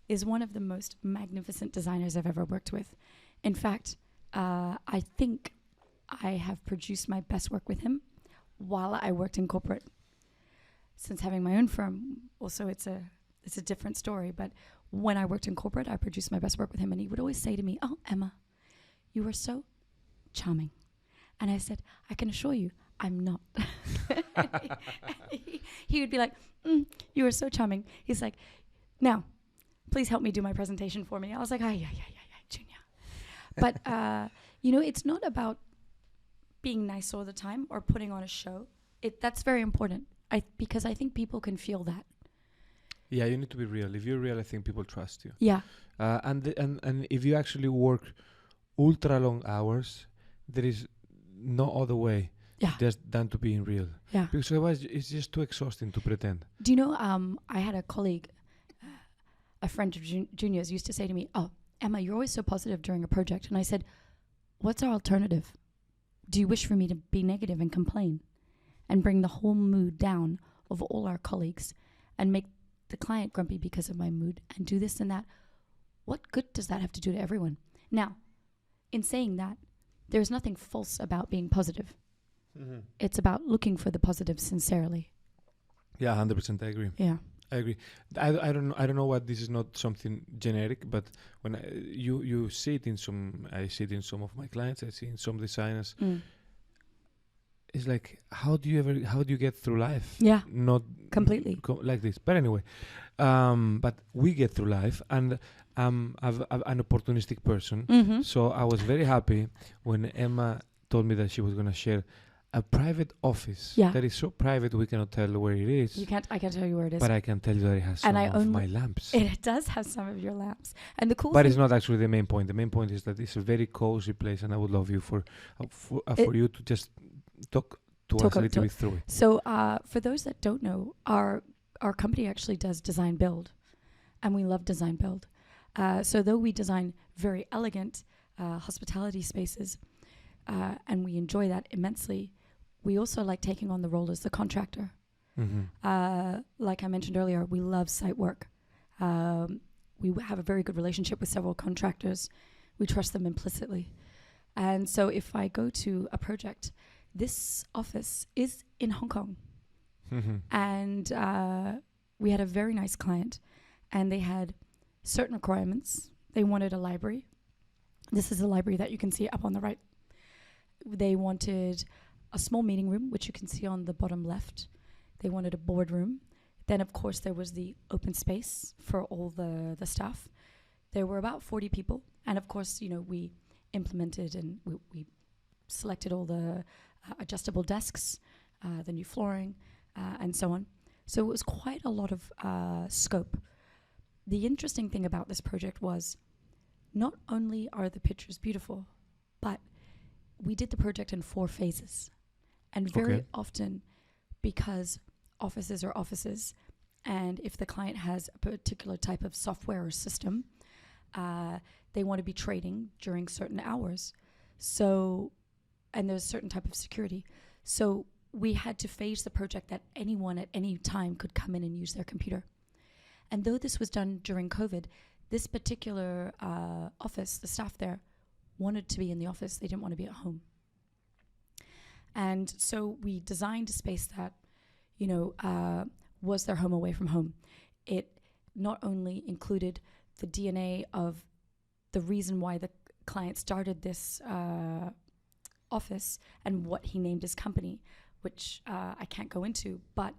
is one of the most magnificent designers I've ever worked with. In fact, I think I have produced my best work with him while I worked in corporate. Since having my own firm, also it's a different story. But when I worked in corporate, I produced my best work with him, and he would always say to me, "Oh, Emma, you are so charming." And I said, "I can assure you, I'm not." He would be like, "You are so charming." He's like, "Now, please help me do my presentation for me." I was like, yeah, Junior. But, it's not about being nice all the time or putting on a show. That's very important, because I think people can feel that. Yeah, you need to be real. If you're real, I think people trust you. Yeah. And if you actually work ultra long hours, there is no other way just than to being real. Yeah. Because otherwise it's just too exhausting to pretend. Do you know, I had a colleague, a friend of Junior's used to say to me, "Oh, Emma, you're always so positive during a project." And I said, "What's our alternative? Do you wish for me to be negative and complain and bring the whole mood down of all our colleagues and make the client grumpy because of my mood and do this and that? What good does that have to do to everyone?" Now, in saying that, there's nothing false about being positive. Mm-hmm. It's about looking for the positive sincerely. Yeah, 100%. I agree. Yeah, I agree. I don't know what this is, not something generic, but when you see it in I see it in some of my clients. I see it in some designers. It's like, how do you get through life? Yeah, not completely like this. But anyway, but we get through life, and I'm an opportunistic person. Mm-hmm. So I was very happy when Emma told me that she was going to share a private office that is so private we cannot tell where it is. I can't tell you where it is. But I can tell you that it has some of my lamps. It does have some of your lamps. And the cool But thing, it's not actually the main point. The main point is that it's a very cozy place, and I would love you for you to just talk to us a little bit through it. So for those that don't know, our company actually does design build, and we love design build. So though we design very elegant hospitality spaces, and we enjoy that immensely, we also like taking on the role as the contractor. Mm-hmm. Like I mentioned earlier, we love site work. We have a very good relationship with several contractors. We trust them implicitly. And so if I go to a project, this office is in Hong Kong. Mm-hmm. And we had a very nice client, and they had certain requirements. They wanted a library. This is a library that you can see up on the right. They wanted a small meeting room, which you can see on the bottom left. They wanted a boardroom. Then, of course, there was the open space for all the staff. There were about 40 people. And, of course, we implemented and we selected all the adjustable desks, the new flooring, and so on. So it was quite a lot of scope. The interesting thing about this project was not only are the pictures beautiful, but we did the project in 4 phases. And very often, because offices are offices, and if the client has a particular type of software or system, they want to be trading during certain hours. So, and there's a certain type of security. So we had to phase the project that anyone at any time could come in and use their computer. And though this was done during COVID, this particular office, the staff there, wanted to be in the office. They didn't want to be at home. And so we designed a space that, was their home away from home. It not only included the DNA of the reason why the client started this office and what he named his company, which I can't go into, but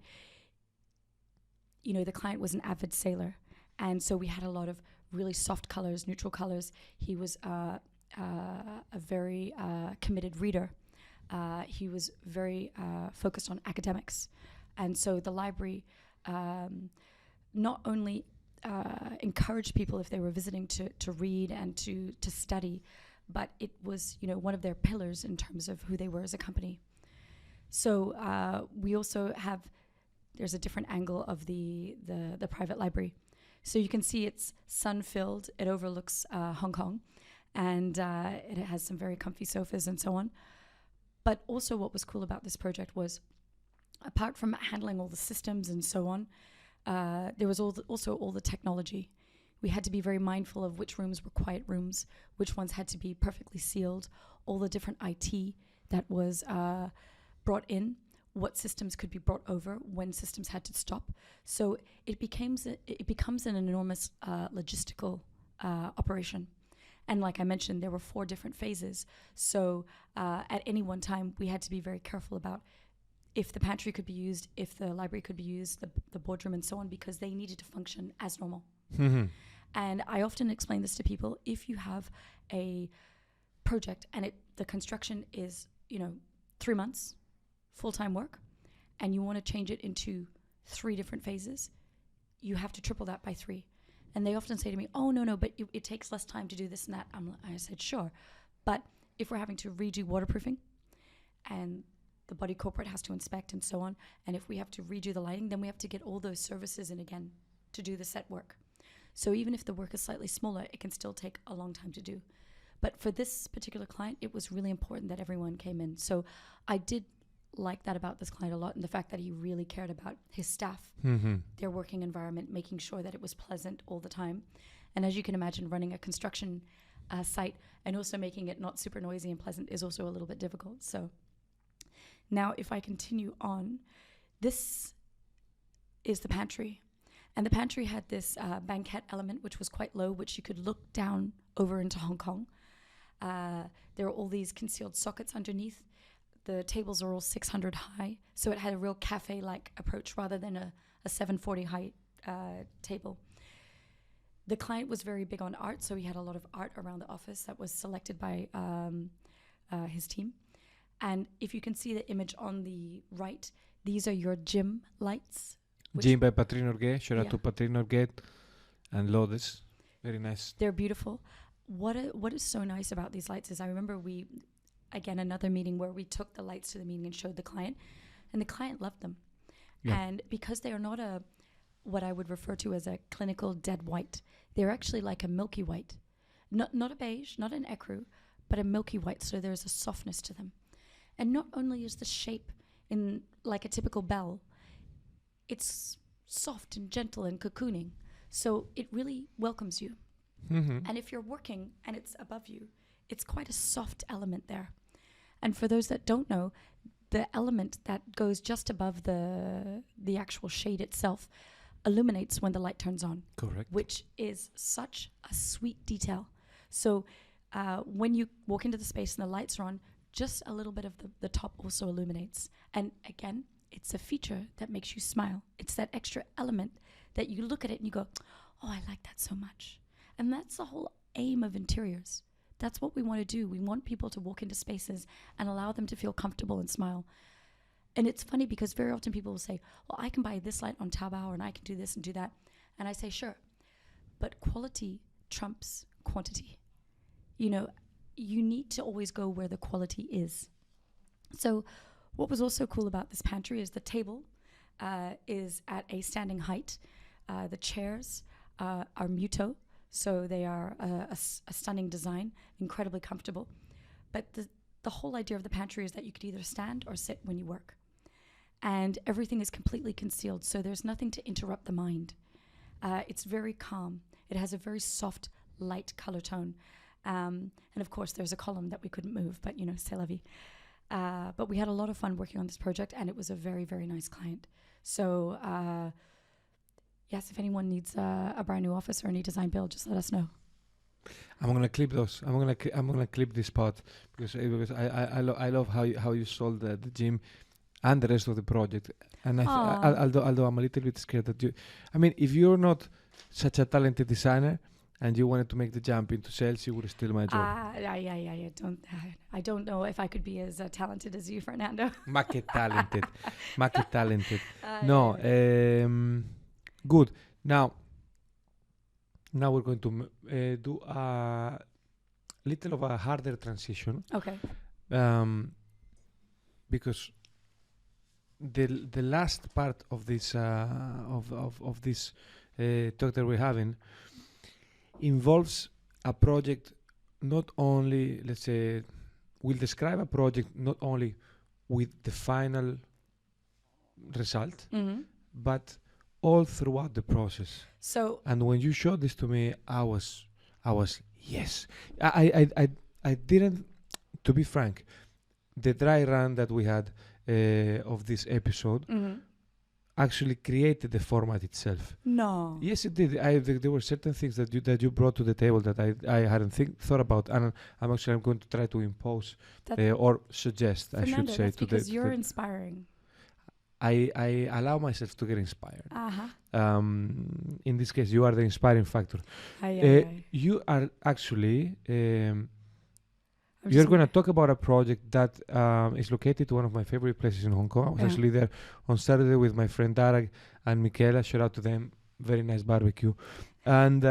the client was an avid sailor, and so we had a lot of really soft colors, neutral colors. He was a very committed reader. He was very focused on academics, and so the library not only encouraged people if they were visiting to read and to study, but it was one of their pillars in terms of who they were as a company. So we also have, there's a different angle of the private library. So you can see it's sun-filled. It overlooks Hong Kong, and it has some very comfy sofas and so on. But also what was cool about this project was apart from handling all the systems and so on, there was also all the technology. We had to be very mindful of which rooms were quiet rooms, which ones had to be perfectly sealed, all the different IT that was brought in, what systems could be brought over, when systems had to stop. So it becomes an enormous logistical operation. And like I mentioned, there were 4 different phases. So at any one time, we had to be very careful about if the pantry could be used, if the library could be used, the boardroom and so on, because they needed to function as normal. Mm-hmm. And I often explain this to people. If you have a project and the construction is, 3 months, full-time work, and you want to change it into 3 different phases, you have to triple that by 3. And they often say to me, oh, no, but it takes less time to do this and that. I said, sure. But if we're having to redo waterproofing and the body corporate has to inspect and so on, and if we have to redo the lighting, then we have to get all those services in again to do the set work. So even if the work is slightly smaller, it can still take a long time to do. But for this particular client, it was really important that everyone came in. So I did like that about this client a lot, and the fact that he really cared about his staff, their working environment, making sure that it was pleasant all the time. And as you can imagine, running a construction site and also making it not super noisy and pleasant is also a little bit difficult. So now if I continue on, this is the pantry. And the pantry had this banquette element, which was quite low, which you could look down over into Hong Kong. There are all these concealed sockets underneath. The tables are all 600 high, so it had a real cafe-like approach rather than a 740 height table. The client was very big on art, so he had a lot of art around the office that was selected by his team. And if you can see the image on the right, these are your gym lights. Gym by Patrick Norguet. Shout out to Patrick Norguet and Lodes. Very nice. They're beautiful. What is so nice about these lights is I remember again, another meeting where we took the lights to the meeting and showed the client, and the client loved them. Yeah. And because they are not what I would refer to as a clinical dead white, they're actually like a milky white. Not a beige, not an ecru, but a milky white, so there's a softness to them. And not only is the shape in like a typical bell, it's soft and gentle and cocooning. So it really welcomes you. Mm-hmm. And if you're working and it's above you, it's quite a soft element there. And for those that don't know, the element that goes just above the actual shade itself illuminates when the light turns on. Correct. Which is such a sweet detail. So when you walk into the space and the lights are on, just a little bit of the top also illuminates. And again, it's a feature that makes you smile. It's that extra element that you look at it and you go, oh, I like that so much. And that's the whole aim of interiors. That's what we want to do. We want people to walk into spaces and allow them to feel comfortable and smile. And it's funny because very often people will say, well, I can buy this light on Taobao and I can do this and do that. And I say, sure. But quality trumps quantity. You need to always go where the quality is. So what was also cool about this pantry is the table is at a standing height. The chairs are Muto, so they are a stunning design, incredibly comfortable. But the whole idea of the pantry is that you could either stand or sit when you work. And everything is completely concealed, so there's nothing to interrupt the mind. It's very calm. It has a very soft, light color tone. And of course, there's a column that we couldn't move, but c'est la vie. But we had a lot of fun working on this project, and it was a very, very nice client. So, yes, if anyone needs a brand new office or any design build, just let us know. I'm gonna clip those. I'm gonna clip this part because I love how you sold the gym and the rest of the project. And although I'm a little bit scared that if you're not such a talented designer and you wanted to make the jump into sales, you would steal my job. I don't know if I could be as talented as you, Fernando. Ma che talented. No, good. Now we're going to do a little of a harder transition. Okay. Because the last part of this of this talk that we're having involves a project. Not only, let's say, we'll describe a project not only with the final result, Mm-hmm. but all throughout the process. So And when you showed this to me, I was yes. I didn't. To be frank, the dry run that we had of this episode actually created the format itself. no. Yes, it did. There were certain things that you brought to the table that I hadn't thought about, and I'm going to try to impose or suggest, Fernando, I should say, that's to because the. you're inspiring. I allow myself to get inspired. Uh-huh. In this case, you are the inspiring factor. You are actually. You're going to talk about a project that is located to one of my favorite places in Hong Kong. I was actually there on Saturday with my friend Dara and Michaela. Shout out to them. Very nice barbecue. And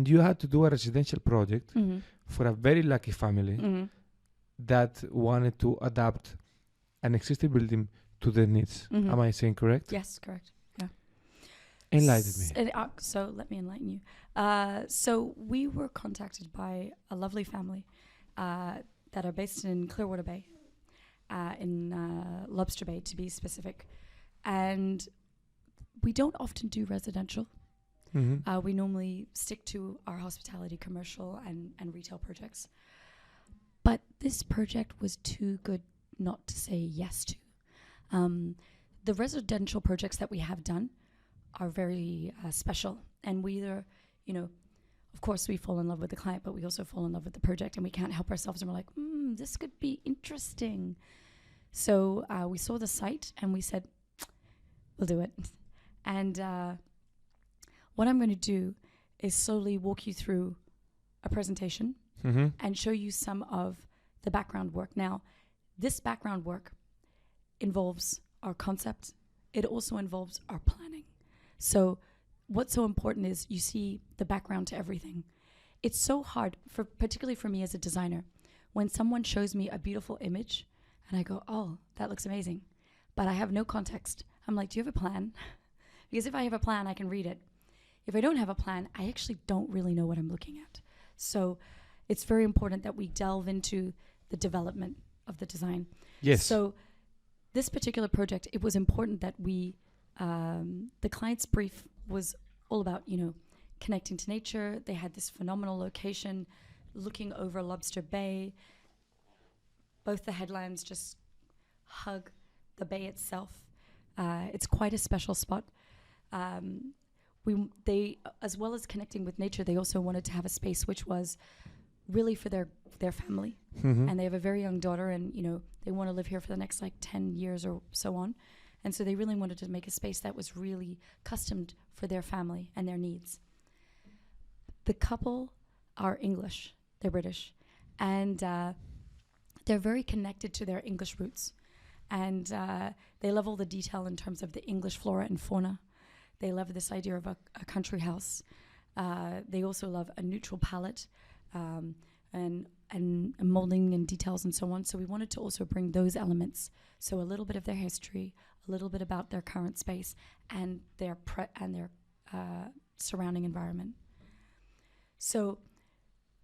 you had to do a residential project for a very lucky family that wanted to adapt an existing building to their needs. Am I saying correct? Yes, correct. Yeah. Enlighten me. So let me enlighten you. So we were contacted by a lovely family that are based in Clearwater Bay, in Lobster Bay to be specific. And we don't often do residential. We normally stick to our hospitality, commercial, and retail projects. But this project was too good not to say yes to. The residential projects that we have done are very special. And we either, of course we fall in love with the client, but we also fall in love with the project and we can't help ourselves. And we're like, this could be interesting. So we saw the site and we said, we'll do it. And what I'm going to do is slowly walk you through a presentation and show you some of the background work. Now, this background work involves our concept. It also involves our planning. So what's so important is you see the background to everything. It's so hard, particularly for me as a designer, when someone shows me a beautiful image and I go, oh, that looks amazing, but I have no context. I'm like, do you have a plan? Because if I have a plan, I can read it. If I don't have a plan, I actually don't really know what I'm looking at. So it's very important that we delve into the development of the design. Yes. So this particular project, it was important that we, the client's brief was all about, connecting to nature. They had this phenomenal location looking over Lobster Bay. Both the headlands just hug the bay itself. It's quite a special spot. They, as well as connecting with nature, they also wanted to have a space which was really for their family. And they have a very young daughter and, they want to live here for the next 10 years or so on. And so they really wanted to make a space that was really customed for their family and their needs. The couple are English, they're British, and they're very connected to their English roots. And they love all the detail in terms of the English flora and fauna. They love this idea of a country house. They also love a neutral palette and molding and details and so on. So we wanted to also bring those elements. So a little bit of their history, a little bit about their current space and their surrounding environment. So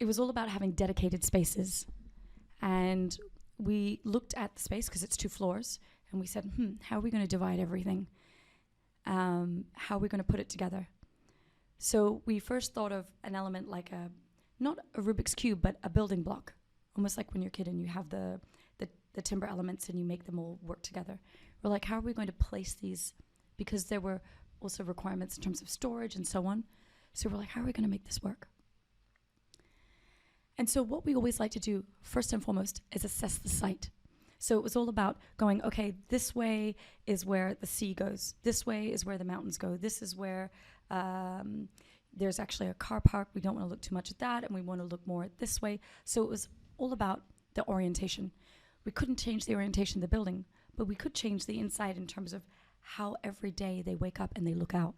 it was all about having dedicated spaces. And we looked at the space because it's 2 floors and we said, how are we going to divide everything? How are we going to put it together? So we first thought of an element like not a Rubik's Cube, but a building block, almost like when you're a kid and you have the timber elements and you make them all work together. We're like, how are we going to place these? Because there were also requirements in terms of storage and so on. So we're like, how are we going to make this work? And so what we always like to do, first and foremost, is assess the site. So it was all about going, okay, this way is where the sea goes. This way is where the mountains go. This is where there's actually a car park. We don't want to look too much at that, and we want to look more at this way. So it was all about the orientation. We couldn't change the orientation of the building, but we could change the inside in terms of how every day they wake up and they look out.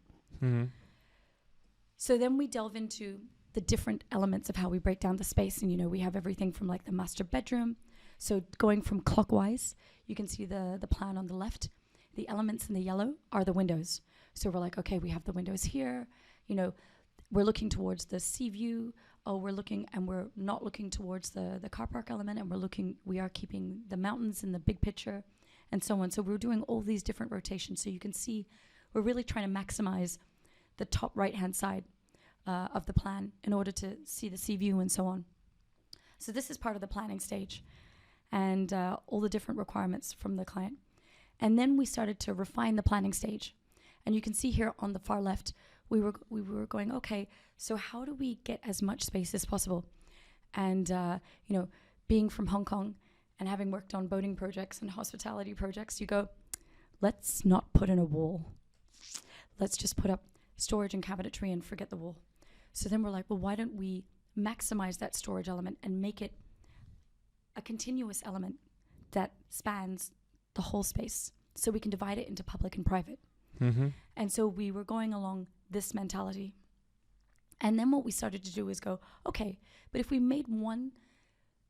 So then we delve into the different elements of how we break down the space. And, we have everything from the master bedroom. So going from clockwise, you can see the plan on the left. The elements in the yellow are the windows. So we're like, okay, we have the windows here. We're looking towards the sea view. Oh, we're not looking towards the car park element, and we are keeping the mountains in the big picture. and so on. So we're doing all these different rotations. So you can see we're really trying to maximize the top right-hand side of the plan in order to see the sea view and so on. So this is part of the planning stage and all the different requirements from the client. And then we started to refine the planning stage. And you can see here on the far left, we were going, okay, so how do we get as much space as possible? And, being from Hong Kong and having worked on boating projects and hospitality projects, you go, let's not put in a wall. Let's just put up storage and cabinetry and forget the wall. So then we're like, well, why don't we maximize that storage element and make it a continuous element that spans the whole space so we can divide it into public and private. Mm-hmm. And so we were going along this mentality. And then what we started to do is go, okay, but if we made one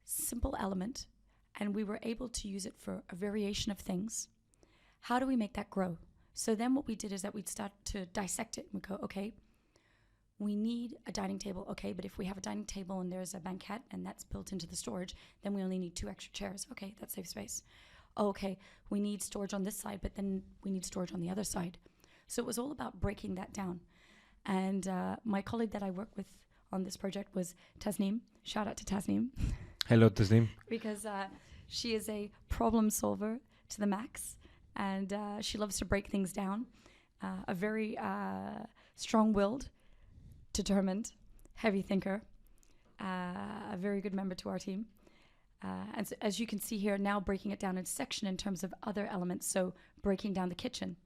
simple element and we were able to use it for a variation of things, how do we make that grow? So then what we did is that we'd start to dissect it and we go, okay, we need a dining table. Okay, but if we have a dining table and there's a banquette and that's built into the storage, then we only need 2 extra chairs. Okay, that saves space. Oh, okay, we need storage on this side, but then we need storage on the other side. So it was all about breaking that down. And my colleague that I work with on this project was Tasneem. Shout out to Tasneem. Hello, Tasneem. Because she is a problem solver to the max, and she loves to break things down. A very strong-willed, determined, heavy thinker, a very good member to our team. And so, as you can see here, now breaking it down in section in terms of other elements, so breaking down the kitchen.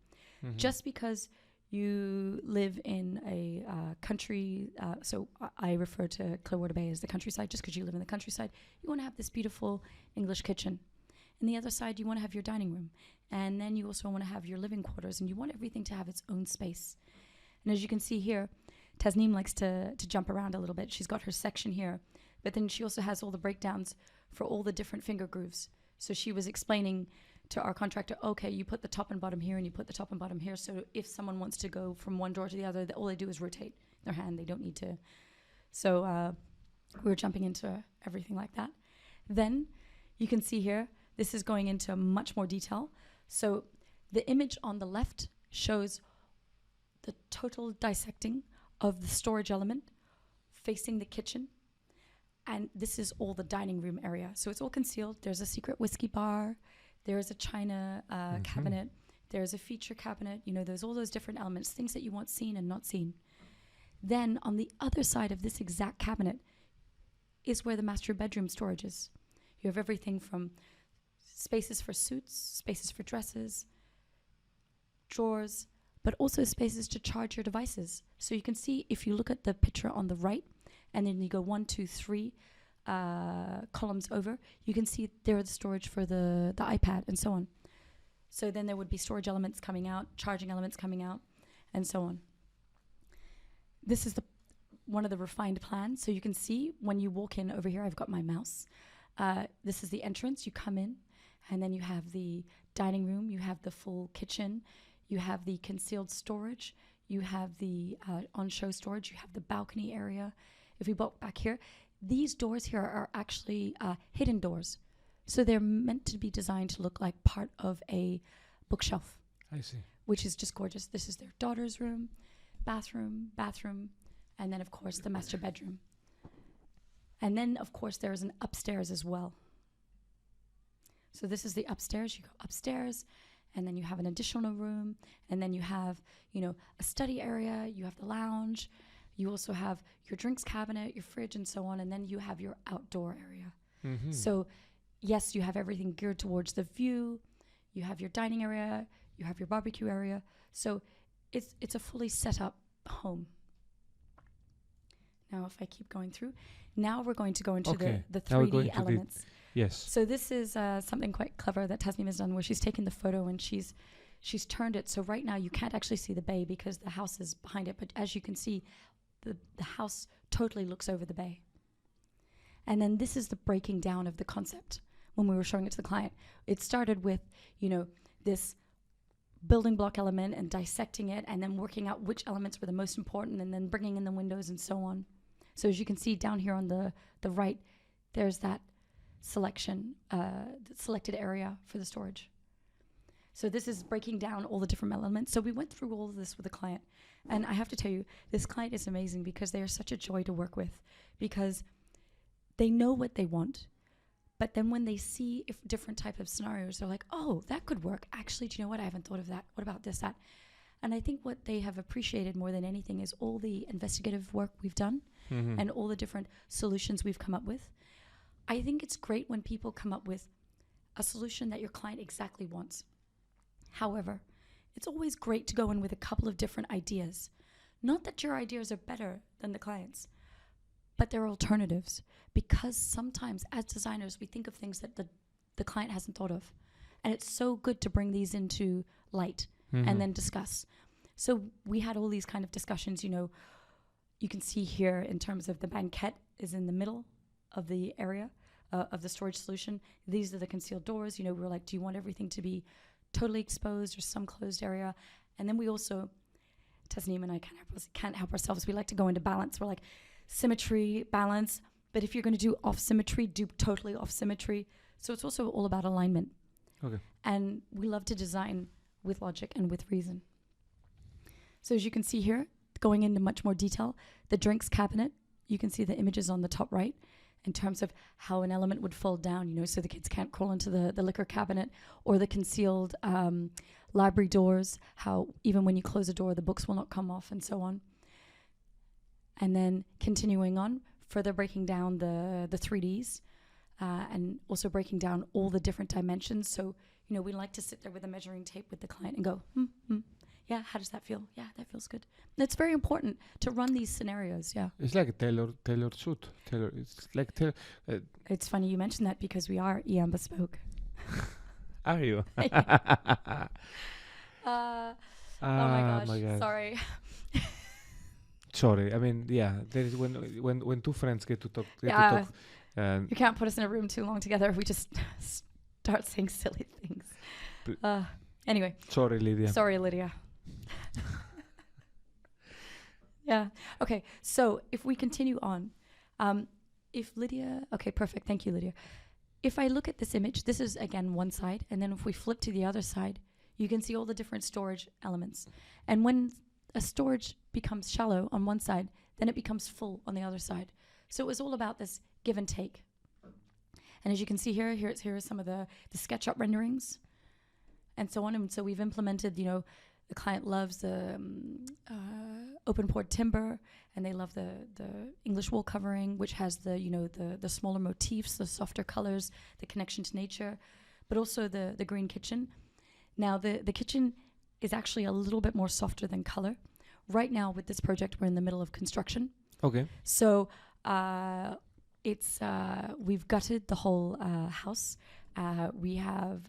Mm-hmm. Just because you live in a country, so I refer to Clearwater Bay as the countryside, just because you live in the countryside, you want to have this beautiful English kitchen. And the other side, you want to have your dining room. And then you also want to have your living quarters, and you want everything to have its own space. And as you can see here, Tasneem likes to jump around a little bit. She's got her section here, but then she also has all the breakdowns for all the different finger grooves. So she was explaining to our contractor, okay, you put the top and bottom here and you put the top and bottom here. So if someone wants to go from one drawer to the other, all they do is rotate their hand. They don't need to. So we're jumping into everything like that. Then you can see here, this is going into much more detail. So the image on the left shows the total dissecting of the storage element facing the kitchen. And this is all the dining room area. So it's all concealed. There's a secret whiskey bar. There's a china cabinet. There's a feature cabinet. There's all those different elements, things that you want seen and not seen. Then on the other side of this exact cabinet is where the master bedroom storage is. You have everything from spaces for suits, spaces for dresses, drawers, but also spaces to charge your devices. So you can see, if you look at the picture on the right, and then you go 1, 2, 3 columns over, you can see there the storage for the iPad and so on. So then there would be storage elements coming out, charging elements coming out, and so on. This is one of the refined plans. So you can see when you walk in over here, I've got my mouse. This is the entrance. You come in, and then you have the dining room. You have the full kitchen. You have the concealed storage. You have the on-show storage. You have the balcony area. If we walk back here, these doors here are actually hidden doors. So they're meant to be designed to look like part of a bookshelf. I see. Which is just gorgeous. This is their daughter's room, bathroom, and then, of course, the master bedroom. And then, of course, there is an upstairs as well. So this is the upstairs. You go upstairs, and then you have an additional room, and then you have, a study area. You have the lounge. You also have your drinks cabinet, your fridge, and so on, and then you have your outdoor area. Mm-hmm. So, yes, you have everything geared towards the view. You have your dining area. You have your barbecue area. So it's a fully set up home. Now, if I keep going through, now we're going to go into the 3D elements. Yes. So this is something quite clever that Tasneem has done, where she's taken the photo and she's turned it. So right now you can't actually see the bay because the house is behind it. But as you can see, the house totally looks over the bay. And then this is the breaking down of the concept when we were showing it to the client. It started with, this building block element and dissecting it, and then working out which elements were the most important, and then bringing in the windows and so on. So as you can see down here on the right, there's that selection, the selected area for the storage. So this is breaking down all the different elements. So we went through all of this with a client. And I have to tell you, this client is amazing because they are such a joy to work with, because they know what they want. But then when they see different type of scenarios, they're like, oh, that could work. Actually, do you know what? I haven't thought of that. What about this, that? And I think what they have appreciated more than anything is all the investigative work we've done and all the different solutions we've come up with. I think it's great when people come up with a solution that your client exactly wants. However, it's always great to go in with a couple of different ideas. Not that your ideas are better than the client's, but they're alternatives, because sometimes as designers we think of things that the client hasn't thought of, and it's so good to bring these into light and then discuss. So we had all these kind of discussions. You can see here in terms of the banquette is in the middle of the area of the storage solution. These are the concealed doors. We were like, do you want everything to be totally exposed or some closed area? And then we also, Tasneem and I can't help ourselves. We like to go into balance. We're like, symmetry, balance, but if you're going to do off symmetry, do totally off symmetry. So it's also all about alignment. Okay. And we love to design with logic and with reason. So as you can see here, going into much more detail, the drinks cabinet, you can see the images on the top right in terms of how an element would fold down, so the kids can't crawl into the liquor cabinet, or the concealed library doors, how even when you close a door, the books will not come off, and so on. And then continuing on, further breaking down the 3Ds and also breaking down all the different dimensions. So, we like to sit there with a measuring tape with the client and go, yeah, how does that feel? Yeah, that feels good. And it's very important to run these scenarios, yeah. It's like a tailored suit. It's funny you mentioned that because we are EM Bespoke. Are you? Oh my gosh, sorry. Sorry, I mean, yeah. There is when two friends get to talk. You can't put us in a room too long together. We just start saying silly things. Anyway. Sorry, Lydia. Yeah. Okay. So if we continue on, if Lydia. Okay. Perfect. Thank you, Lydia. If I look at this image, this is again one side, and then if we flip to the other side, you can see all the different storage elements, and when a storage becomes shallow on one side, then it becomes full on the other side. So it was all about this give and take. And as you can see here are some of the SketchUp renderings and so on. And so we've implemented, the client loves the open poured timber, and they love the English wool covering, which has the smaller motifs, the softer colors, the connection to nature, but also the green kitchen. Now the kitchen is actually a little bit more softer than color. Right now with this project, we're in the middle of construction. Okay. So we've gutted the whole house. We have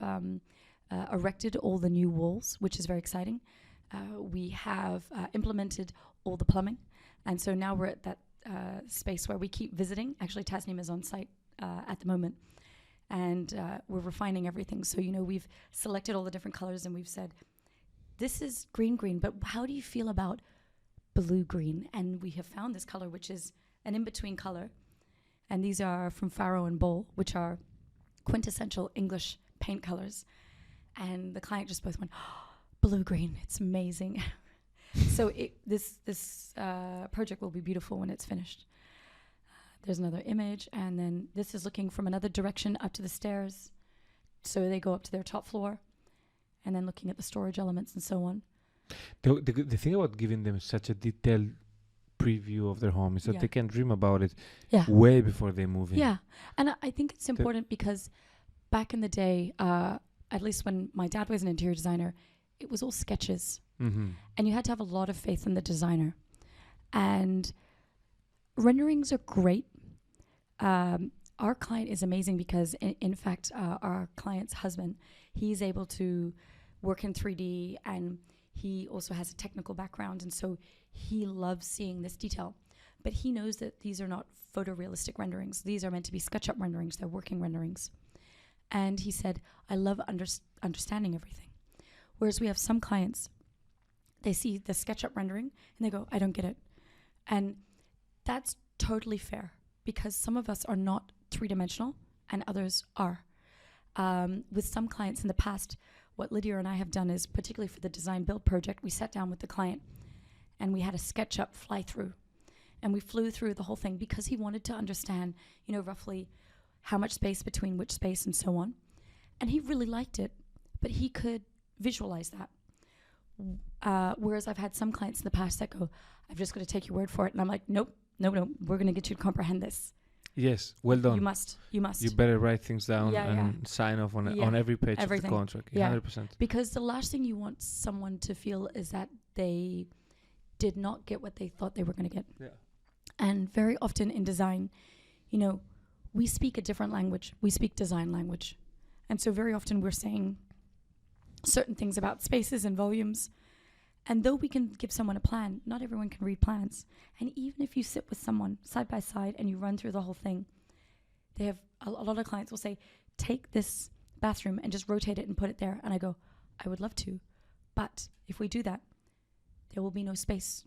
erected all the new walls, which is very exciting. We have implemented all the plumbing. And so now we're at that space where we keep visiting. Actually, Tasneem is on site at the moment. And we're refining everything. So, we've selected all the different colors, and we've said, this is green, but how do you feel about blue-green? And we have found this color, which is an in-between color. And these are from Faro and Bowl, which are quintessential English paint colors. And the client just both went, oh, blue-green, it's amazing. So this project will be beautiful when it's finished. There's another image, and then this is looking from another direction up to the stairs. So they go up to their top floor, and then looking at the storage elements and so on. The thing about giving them such a detailed preview of their home is that they can dream about it way before they move in. Yeah, and I think it's important because back in the day, at least when my dad was an interior designer, it was all sketches. Mm-hmm. And you had to have a lot of faith in the designer. And renderings are great. Our client is amazing because, in fact, our client's husband, he's able to work in 3D, and he also has a technical background, and so he loves seeing this detail. But he knows that these are not photorealistic renderings. These are meant to be SketchUp renderings. They're working renderings. And he said, I love understanding everything. Whereas we have some clients, they see the SketchUp rendering, and they go, I don't get it. And that's totally fair, because some of us are not three-dimensional and others are. With some clients in the past, what Lydia and I have done is, particularly for the design build project, we sat down with the client and we had a SketchUp fly through. And we flew through the whole thing because he wanted to understand, roughly how much space between which space and so on. And he really liked it, but he could visualize that. Whereas I've had some clients in the past that go, I've just got to take your word for it. And I'm like, nope, we're going to get you to comprehend this. Yes, well done. You must. You better write things down and sign off on every page of the contract. 100%. Because the last thing you want someone to feel is that they did not get what they thought they were going to get. Yeah. And very often in design, we speak a different language. We speak design language. And so very often we're saying certain things about spaces and volumes. And though we can give someone a plan, not everyone can read plans. And even if you sit with someone side by side and you run through the whole thing, they have a lot of clients will say, take this bathroom and just rotate it and put it there. And I go, I would love to. But if we do that, there will be no space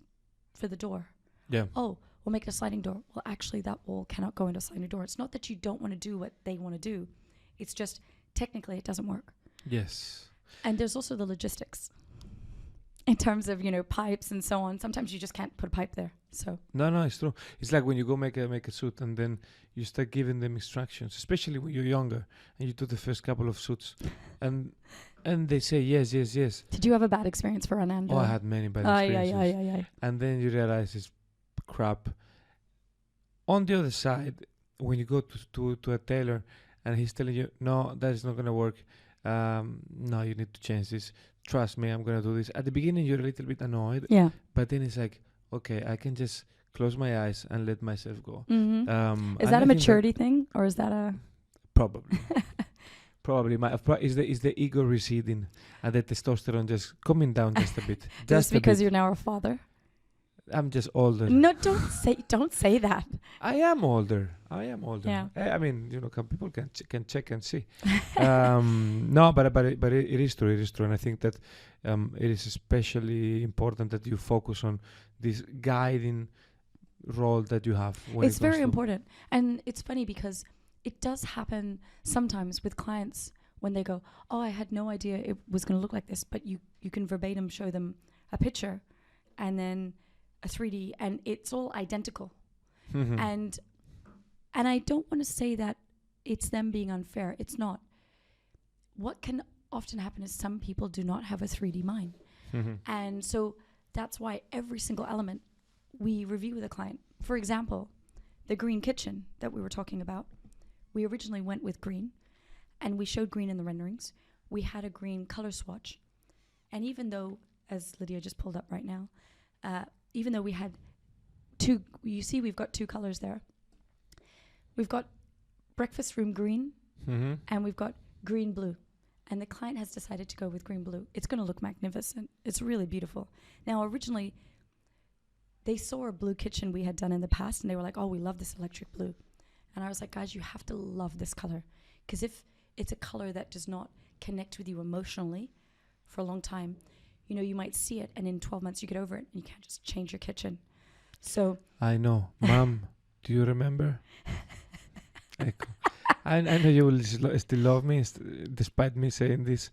for the door. Yeah. Oh, we'll make it a sliding door. Well, actually, that wall cannot go into a sliding door. It's not that you don't want to do what they want to do. It's just technically it doesn't work. Yes. And there's also the logistics in terms of, pipes and so on. Sometimes you just can't put a pipe there. So No, it's true. It's like when you go make a suit and then you start giving them instructions, especially when you're younger and you do the first couple of suits and they say yes. Did you have a bad experience for Fernando? Oh, I had many bad experiences. Yeah. And then you realize it's crap. On the other side, when you go to a tailor and he's telling you, no, that is not going to work. No, you need to change this. Trust me, I'm going to do this. At the beginning, you're a little bit annoyed. Yeah. But then it's like, okay, I can just close my eyes and let myself go. Mm-hmm. Is that a maturity thing or is that a... Probably. Probably. Is the ego receding and the testosterone just coming down just a bit. Just because you're now a father? I'm just older. No, don't say that. I am older. Yeah. I mean, people can check and see. No, but it is true. It is true, and I think that it is especially important that you focus on this guiding role that you have. It's very important, and it's funny because it does happen sometimes with clients when they go, "Oh, I had no idea it was going to look like this," but you can verbatim show them a picture, and then a 3D, and it's all identical. Mm-hmm. And I don't want to say that it's them being unfair. It's not. What can often happen is some people do not have a 3D mind. Mm-hmm. And so that's why every single element we review with a client. For example, the green kitchen that we were talking about, we originally went with green, and we showed green in the renderings. We had a green color swatch. And even though, as Lydia just pulled up right now, even though we had we've got two colors there. We've got breakfast room green, mm-hmm. and we've got green blue. And the client has decided to go with green blue. It's going to look magnificent. It's really beautiful. Now, originally, they saw a blue kitchen we had done in the past, and they were like, oh, we love this electric blue. And I was like, guys, you have to love this color. Because if it's a color that does not connect with you emotionally for a long time, you might see it, and in 12 months you get over it, and you can't just change your kitchen. So I know, Mom. Do you remember? I know you will still love me, despite me saying this.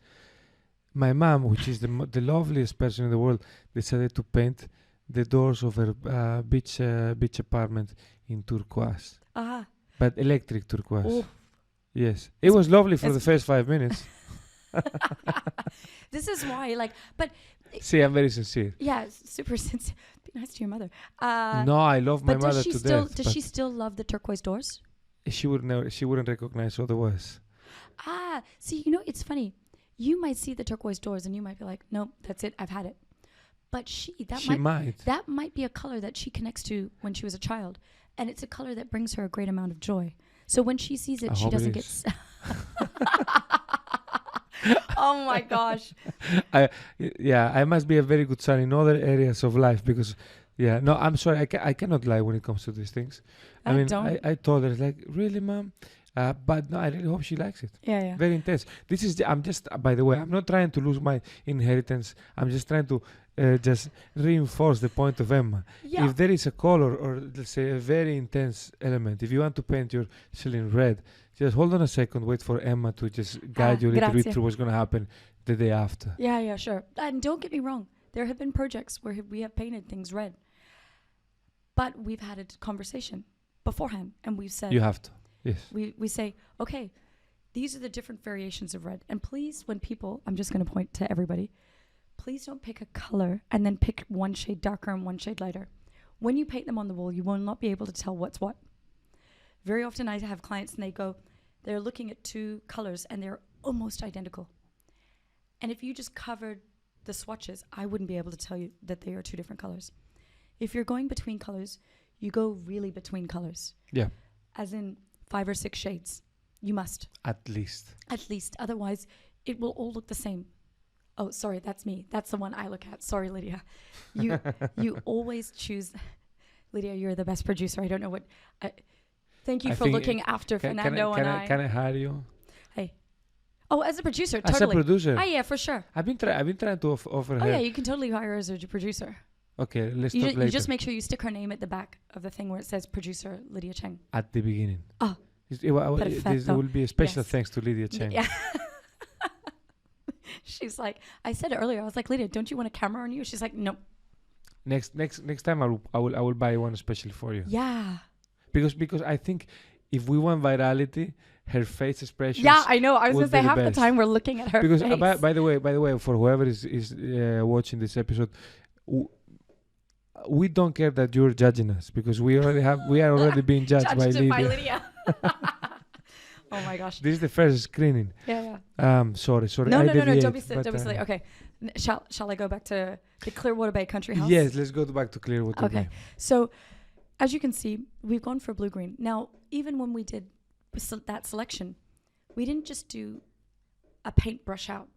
My mom, which is the loveliest person in the world, decided to paint the doors of her beach apartment in turquoise. But electric turquoise. Oh. Yes, it was lovely for the first 5 minutes. This is why, but... See, I'm very sincere. Yeah, super sincere. Be nice to your mother. No, I love my mother to death. Does she still love the turquoise doors? She wouldn't recognize otherwise. See, it's funny. You might see the turquoise doors and you might be like, nope, that's it, I've had it. But that might be a color that she connects to when she was a child. And it's a color that brings her a great amount of joy. So when she sees it, she doesn't get... Oh my gosh. I must be a very good son in other areas of life because, I'm sorry, I cannot lie when it comes to these things. I told her, like, really, Mom? But no, I really hope she likes it. Yeah. Very intense. By the way, I'm not trying to lose my inheritance. I'm just trying to just reinforce the point of Emma. Yeah. If there is a color or, let's say, a very intense element, if you want to paint your ceiling red, Just hold on a second. Wait for Emma to just guide you a little bit grazie. through what's going to happen the day after. Yeah, sure. And don't get me wrong. There have been projects where we have painted things red. But we've had a conversation beforehand. And we've said... You have to. Yes. We say, okay, these are the different variations of red. And please, when people... I'm just going to point to everybody. Please don't pick a color and then pick one shade darker and one shade lighter. When you paint them on the wall, you will not be able to tell what's what. Very often I have clients and they're looking at two colors and they're almost identical. And if you just covered the swatches, I wouldn't be able to tell you that they are two different colors. If you're going between colors, you go really between colors. Yeah. As in 5 or 6 shades. You must. At least. At least. Otherwise, it will all look the same. Oh, sorry, that's me. That's the one I look at. Sorry, Lydia. You always choose... Lydia, you're the best producer. I don't know what... Thank you for looking after Fernando and I. Can I hire you? Hey. Oh, as a producer, totally. As a producer? Oh, yeah, for sure. I've been trying to offer her... Oh, yeah, you can totally hire her as a producer. Okay, let's talk later. You just make sure you stick her name at the back of the thing where it says producer Lydia Cheng. At the beginning. Oh, there will be a special thanks to Lydia Cheng. Yeah. She's like, I said it earlier. I was like, Lydia, don't you want a camera on you? She's like, no. Next time I will buy one especially for you. Yeah. Because I think if we want virality, her face expressions. Yeah, I know. I was going to say half the time we're looking at her because face. By the way, for whoever is watching this episode, we don't care that you're judging us because we are already being judged by Lydia. Oh my gosh. This is the first screening. Yeah. Sorry. No. Don't be silly. Okay. Shall I go back to the Clearwater Bay Country House? Yes, let's go back to Clearwater Bay. Okay. So, as you can see, we've gone for blue-green. Now, even when we did that selection, we didn't just do a paintbrush out.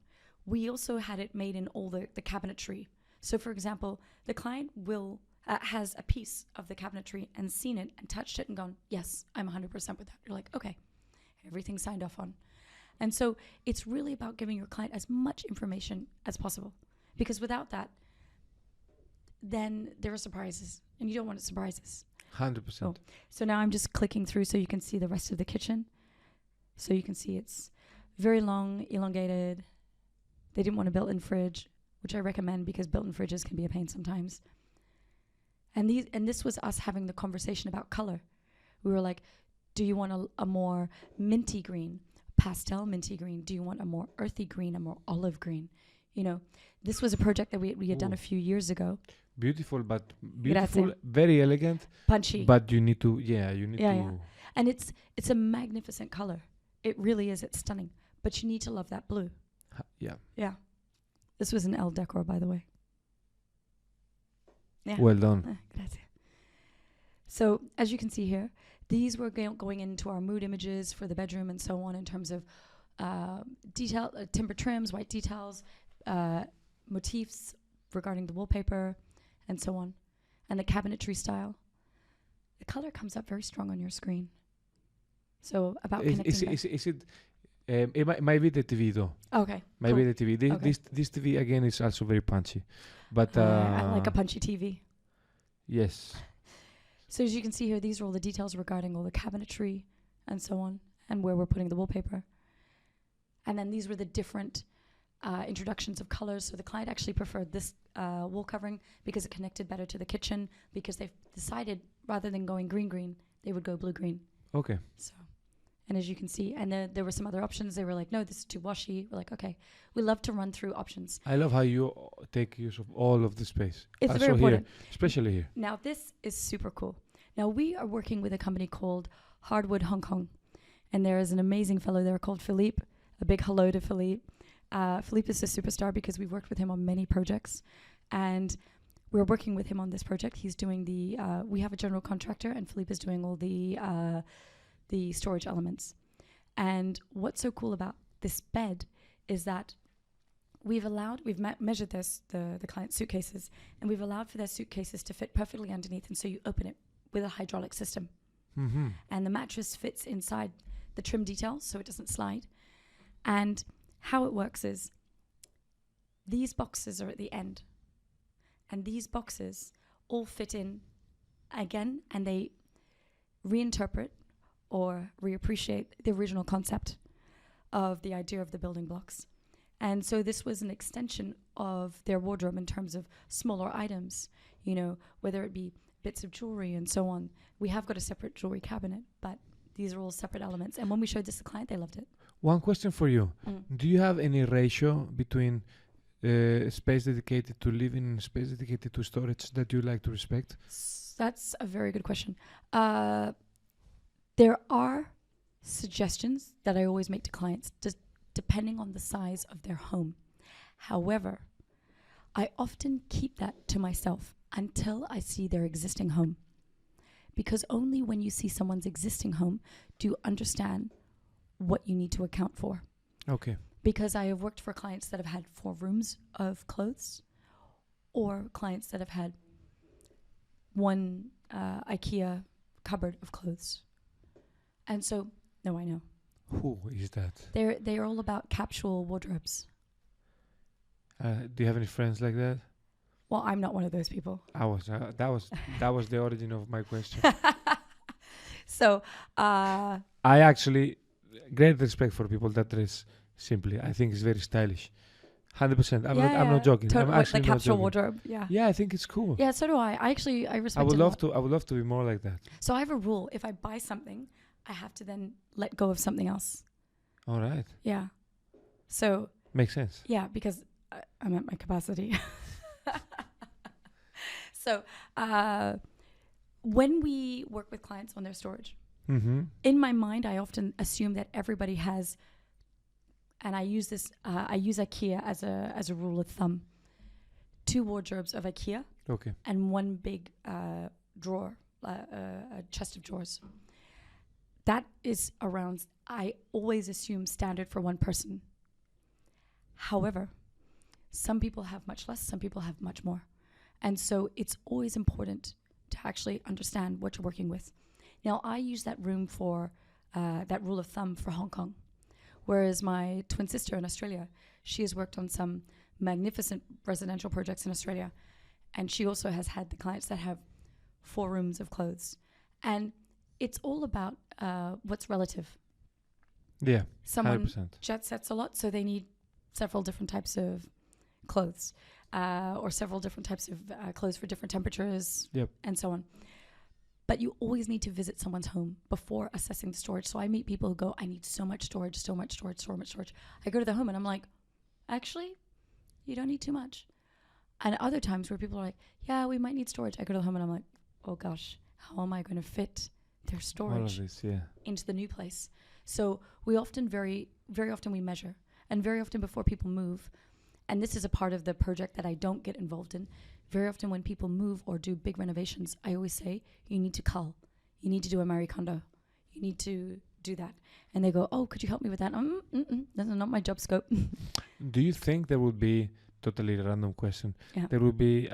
We also had it made in all the cabinetry. So, for example, the client has a piece of the cabinetry and seen it and touched it and gone, yes, I'm 100% with that. You're like, okay, everything's signed off on. And so it's really about giving your client as much information as possible. Because without that, then there are surprises. And you don't want surprises. 100%. So now I'm just clicking through so you can see the rest of the kitchen. So you can see it's very long, elongated. They didn't want a built-in fridge, which I recommend because built-in fridges can be a pain sometimes. And this was us having the conversation about color. We were like, do you want a more minty green, pastel minty green? Do you want a more earthy green, a more olive green? You know, this was a project that we had done a few years ago. Beautiful, Grazie. very elegant. Punchy. But you need to, to... Yeah. And it's a magnificent color. It really is. It's stunning. But you need to love that blue. Yeah. This was an L decor, by the way. Yeah. Well done. Grazie. So, as you can see here, these were going into our mood images for the bedroom and so on in terms of detail, timber trims, white details, motifs regarding the wallpaper, and so on, and the cabinetry style. The color comes up very strong on your screen. So about connecting. Is it? It might be the TV though. Okay. Might be the TV. This TV again is also very punchy, but I like a punchy TV. Yes. So as you can see here, these are all the details regarding all the cabinetry and so on, and where we're putting the wallpaper. And then these were the different introductions of colors. So the client actually preferred this wall covering because it connected better to the kitchen, because they've decided rather than going green, they would go blue-green. Okay. So, and as you can see, and there were some other options. They were like, no, this is too washy. We're like, okay, we love to run through options. I love how you take use of all of the space. It's very important. Here, especially here. Now, this is super cool. Now, we are working with a company called Hardwood Hong Kong. And there is an amazing fellow there called Philippe. A big hello to Philippe. Philippe is a superstar because we've worked with him on many projects. And we're working with him on this project. He's doing we have a general contractor, and Philippe is doing all the storage elements. And what's so cool about this bed is that we've measured the client's suitcases, and we've allowed for their suitcases to fit perfectly underneath. And so you open it with a hydraulic system. Mm-hmm. And the mattress fits inside the trim details so it doesn't slide. And how it works is these boxes are at the end. And these boxes all fit in again, and they reinterpret or reappreciate the original concept of the idea of the building blocks. And so this was an extension of their wardrobe in terms of smaller items, you know, whether it be bits of jewelry and so on. We have got a separate jewelry cabinet, but these are all separate elements. And when we showed this to the client, they loved it. One question for you. Do you have any ratio between space dedicated to living and space dedicated to storage that you like to respect? That's a very good question. There are suggestions that I always make to clients, just depending on the size of their home. However, I often keep that to myself until I see their existing home. Because only when you see someone's existing home do you understand what you need to account for. Okay. Because I have worked for clients that have had 4 rooms of clothes, or clients that have had 1 IKEA cupboard of clothes. And so, no, I know. Who is that? They're all about capsule wardrobes. Do you have any friends like that? Well, I'm not one of those people. I was. That was the origin of my question. So, I actually great respect for people that dress simply. I think it's very stylish. 100%. I'm not joking. I'm actually the not capsule joking. wardrobe. Yeah. Yeah, I think it's cool. Yeah, so do I. I respect I would it a love lot. to. I would love to be more like that. So I have a rule: if I buy something, I have to then let go of something else. All right. Yeah. So. Makes sense. Yeah, because I'm at my capacity. So, when we work with clients on their storage, in my mind, I often assume that everybody has, and I use this. I use IKEA as a rule of thumb. 2 wardrobes of IKEA. Okay. And 1 big drawer, a chest of drawers. That is around. I always assume standard for 1 person. However, some people have much less, some people have much more. And so it's always important to actually understand what you're working with. Now, I use that room for, that rule of thumb for Hong Kong. Whereas my twin sister in Australia, she has worked on some magnificent residential projects in Australia. And she also has had the clients that have 4 rooms of clothes. And it's all about what's relative. Yeah, Someone 100%. jet sets a lot, so they need several different types of clothes, or several different types of clothes for different temperatures, and so on. But you always need to visit someone's home before assessing the storage. So I meet people who go, I need so much storage, so much storage, so much storage. I go to the home and I'm like, actually, you don't need too much. And other times where people are like, yeah, we might need storage. I go to the home and I'm like, oh gosh, how am I going to fit their storage into the new place? So we often, very, very often we measure. And very often before people move, and this is a part of the project that I don't get involved in, very often when people move or do big renovations, I always say, you need to cull. You need to do a Marie Kondo. You need to do that. And they go, oh, could you help me with that? That's not my job scope. Do you think there would be, totally random question, there would be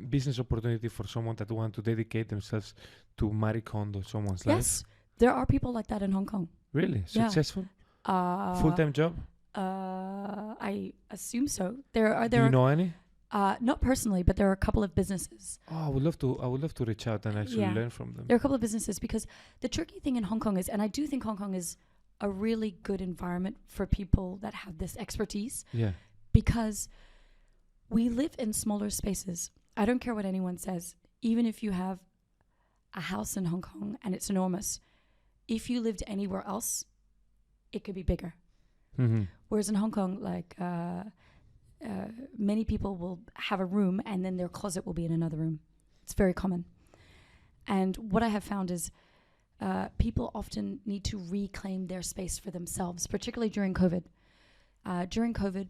business opportunity for someone that want to dedicate themselves to Marie Kondo, someone's life? Yes, there are people like that in Hong Kong. Really? Yeah. Successful? Full-time job? I assume so. Do you know any? Not personally, but there are a couple of businesses. Oh, I would love to reach out and actually learn from them. There are a couple of businesses, because the tricky thing in Hong Kong is, and I do think Hong Kong is a really good environment for people that have this expertise. Yeah. Because we live in smaller spaces. I don't care what anyone says. Even if you have a house in Hong Kong and it's enormous, if you lived anywhere else, it could be bigger. Mm-hmm. Whereas in Hong Kong, like many people will have a room and then their closet will be in another room. It's very common. And what I have found is people often need to reclaim their space for themselves, particularly during COVID. During COVID,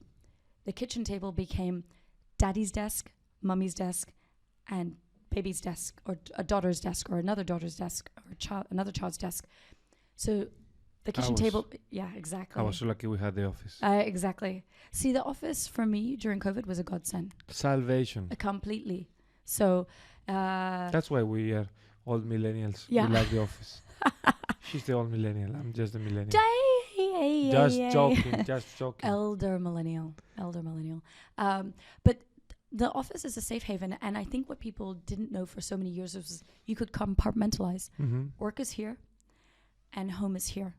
the kitchen table became daddy's desk, mummy's desk, and baby's desk, or a daughter's desk, or another daughter's desk, or another child's desk. So the kitchen table, yeah, exactly. I was so lucky we had the office. Exactly. See, the office for me during COVID was a godsend. Salvation. Completely. So that's why we are old millennials. Yeah. We like the office. She's the old millennial. I'm just the millennial. Just joking. Elder millennial. But the office is a safe haven, and I think what people didn't know for so many years was you could compartmentalize. Mm-hmm. Work is here, and home is here.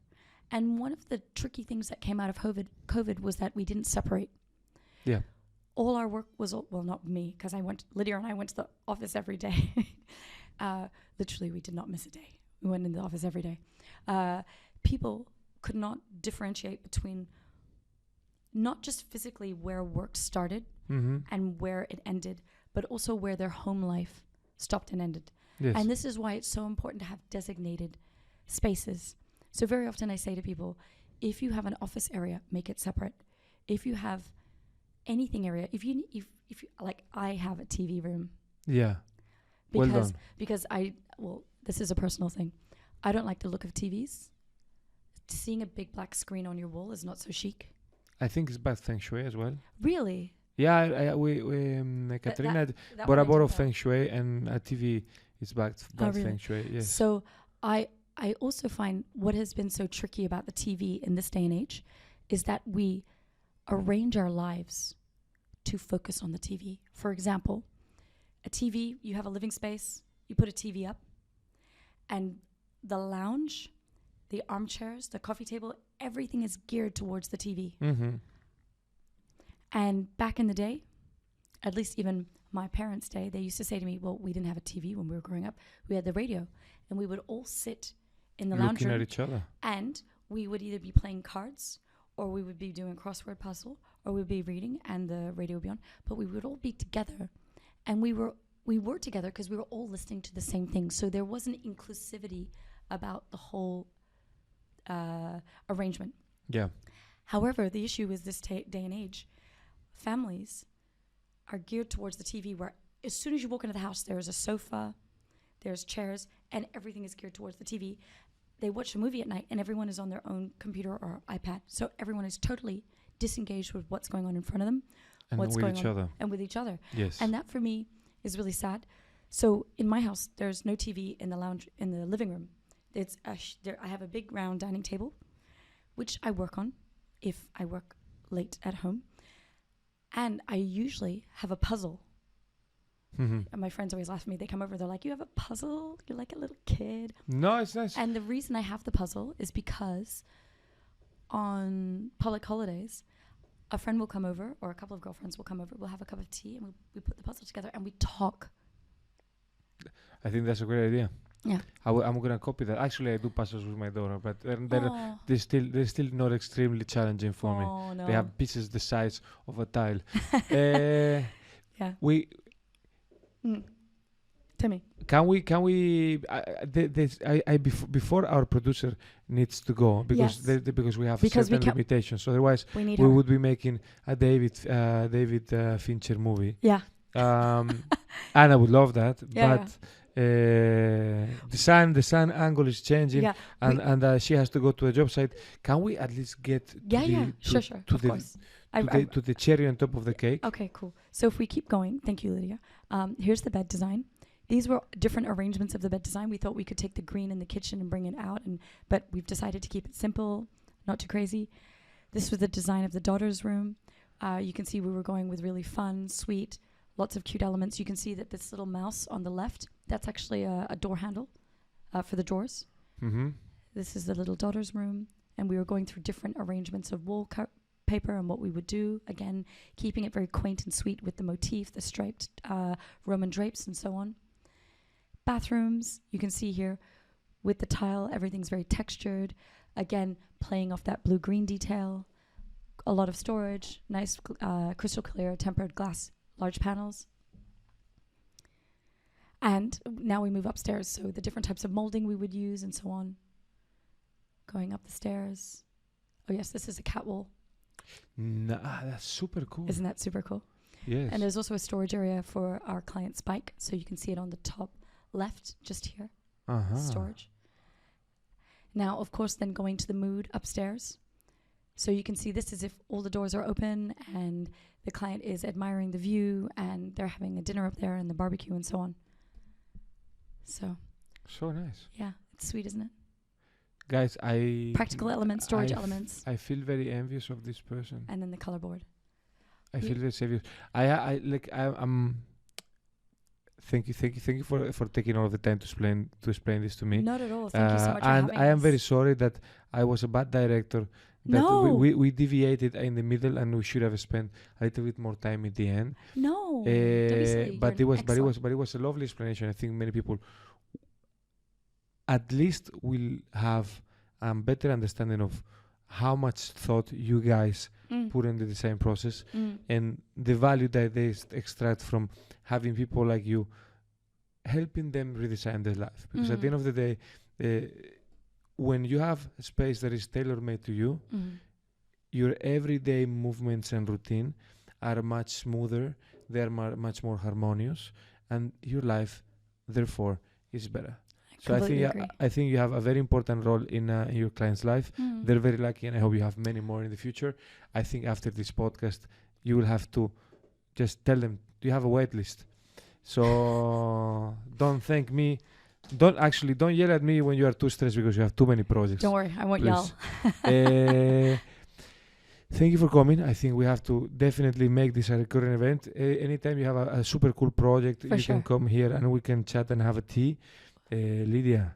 And one of the tricky things that came out of COVID was that we didn't separate. Yeah. All our work was, well, not me, because Lydia and I went to the office every day. Literally, we did not miss a day. We went into the office every day. People could not differentiate between not just physically where work started and where it ended, but also where their home life stopped and ended. Yes. And this is why it's so important to have designated spaces. So very often I say to people, if you have an office area, make it separate. If you have anything area, if you like, I have a TV room. Yeah. Well Because this is a personal thing. I don't like the look of TVs. Seeing a big black screen on your wall is not so chic. I think it's bad feng shui as well. Really? Yeah, we Katrina bought a board of feng shui, and a TV is bad really? feng shui. Yes. So I also find what has been so tricky about the TV in this day and age is that we arrange our lives to focus on the TV. For example, a TV, you have a living space, you put a TV up, and the lounge, the armchairs, the coffee table, everything is geared towards the TV. Mm-hmm. And back in the day, at least even my parents' day, they used to say to me, well, we didn't have a TV when we were growing up. We had the radio, and we would all sit in the lounge room. Looking at each other. And we would either be playing cards, or we would be doing crossword puzzle, or we'd be reading, and the radio would be on. But we would all be together, and we were together because we were all listening to the same thing. So there was an inclusivity about the whole arrangement. Yeah. However, the issue is this day and age, families are geared towards the TV, where as soon as you walk into the house, there's a sofa, there's chairs, and everything is geared towards the TV. They watch a movie at night, and everyone is on their own computer or iPad. So everyone is totally disengaged with what's going on in front of them, and what's with going each on, other. and with each other. Yes. And that for me is really sad. So in my house, there's no TV in the lounge, in the living room. It's I have a big round dining table, which I work on if I work late at home. And I usually have a puzzle. Mm-hmm. And my friends always laugh at me. They come over, they're like, you have a puzzle? You're like a little kid. No, it's nice. And the reason I have the puzzle is because on public holidays, a friend will come over, or a couple of girlfriends will come over, we'll have a cup of tea, and we put the puzzle together, and we talk. I think that's a great idea. Yeah. I'm gonna copy that. Actually, I do puzzles with my daughter, but they're still not extremely challenging for me. No. They have pieces the size of a tile. Yeah. Tell me. Can we? Before our producer needs to go, because because we have certain limitations. Otherwise, we would be making a David Fincher movie. Yeah. And I would love that, but. The sun angle is changing, and she has to go to a job site. Can we at least get to the cherry on top of the cake? Okay, cool. So if we keep going, thank you, Lydia. Here's the bed design. These were different arrangements of the bed design. We thought we could take the green in the kitchen and bring it out, but we've decided to keep it simple, not too crazy. This was the design of the daughter's room. You can see we were going with really fun, sweet, lots of cute elements. You can see that this little mouse on the left, that's actually a door handle for the drawers. Mm-hmm. This is the little daughter's room. And we were going through different arrangements of wallpaper and what we would do. Again, keeping it very quaint and sweet with the motif, the striped Roman drapes and so on. Bathrooms, you can see here with the tile, everything's very textured. Again, playing off that blue-green detail. A lot of storage, nice crystal clear tempered glass, large panels. And now we move upstairs, so the different types of molding we would use and so on. Going up the stairs. Oh yes, this is a cat wall. That's super cool. Isn't that super cool? Yes. And there's also a storage area for our client's bike, so you can see it on the top left, just here. Storage. Now, of course, then going to the mood upstairs. So you can see this as if all the doors are open and the client is admiring the view and they're having a dinner up there and the barbecue and so on. So nice. Yeah, it's sweet, isn't it? Guys, practical elements, storage elements. I feel very envious of this person. And then the color board. I feel very envious. I'm Thank you for taking all of the time to explain this to me. Not at all. Thank you so much for And having I am us. very sorry that I was a bad director. That No. we deviated in the middle, and we should have spent a little bit more time at the end. No. Don't be silly. But You're it was a lovely explanation. I think many people at least will have a better understanding of how much thought you guys put in the design process and the value that they extract from having people like you helping them redesign their life. Because at the end of the day, when you have a space that is tailor-made to you, your everyday movements and routine are much smoother, they are much more harmonious, and your life, therefore, is better. So I think you have a very important role in your client's life. They're very lucky, and I hope you have many more in the future. I think after this podcast, you will have to just tell them you have a wait list. So don't thank me. Don't yell at me when you are too stressed because you have too many projects. Don't worry, I won't yell. Thank you for coming. I think we have to definitely make this a recurring event. Anytime you have a super cool project, can come here and we can chat and have a tea. Lydia,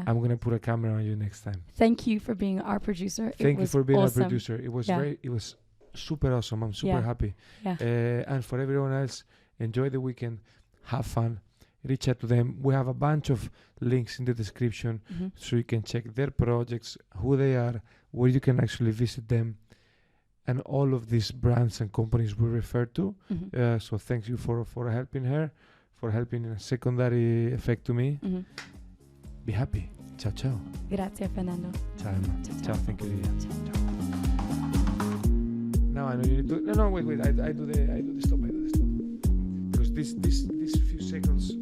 I'm going to put a camera on you next time. Thank you for being our producer. Thank you for being awesome. our producer. It was super awesome. I'm super happy. Yeah. And for everyone else, enjoy the weekend. Have fun. Reach out to them. We have a bunch of links in the description so you can check their projects, who they are, where you can actually visit them, and all of these brands and companies we refer to. So thank you for helping her, for helping in a secondary effect to me. Be happy. Ciao, ciao. Grazie, Fernando. Ciao, Emma. Ciao. Thank you, Lydia. Ciao. Now I know you need to. No, wait. I do the stop. Because these few seconds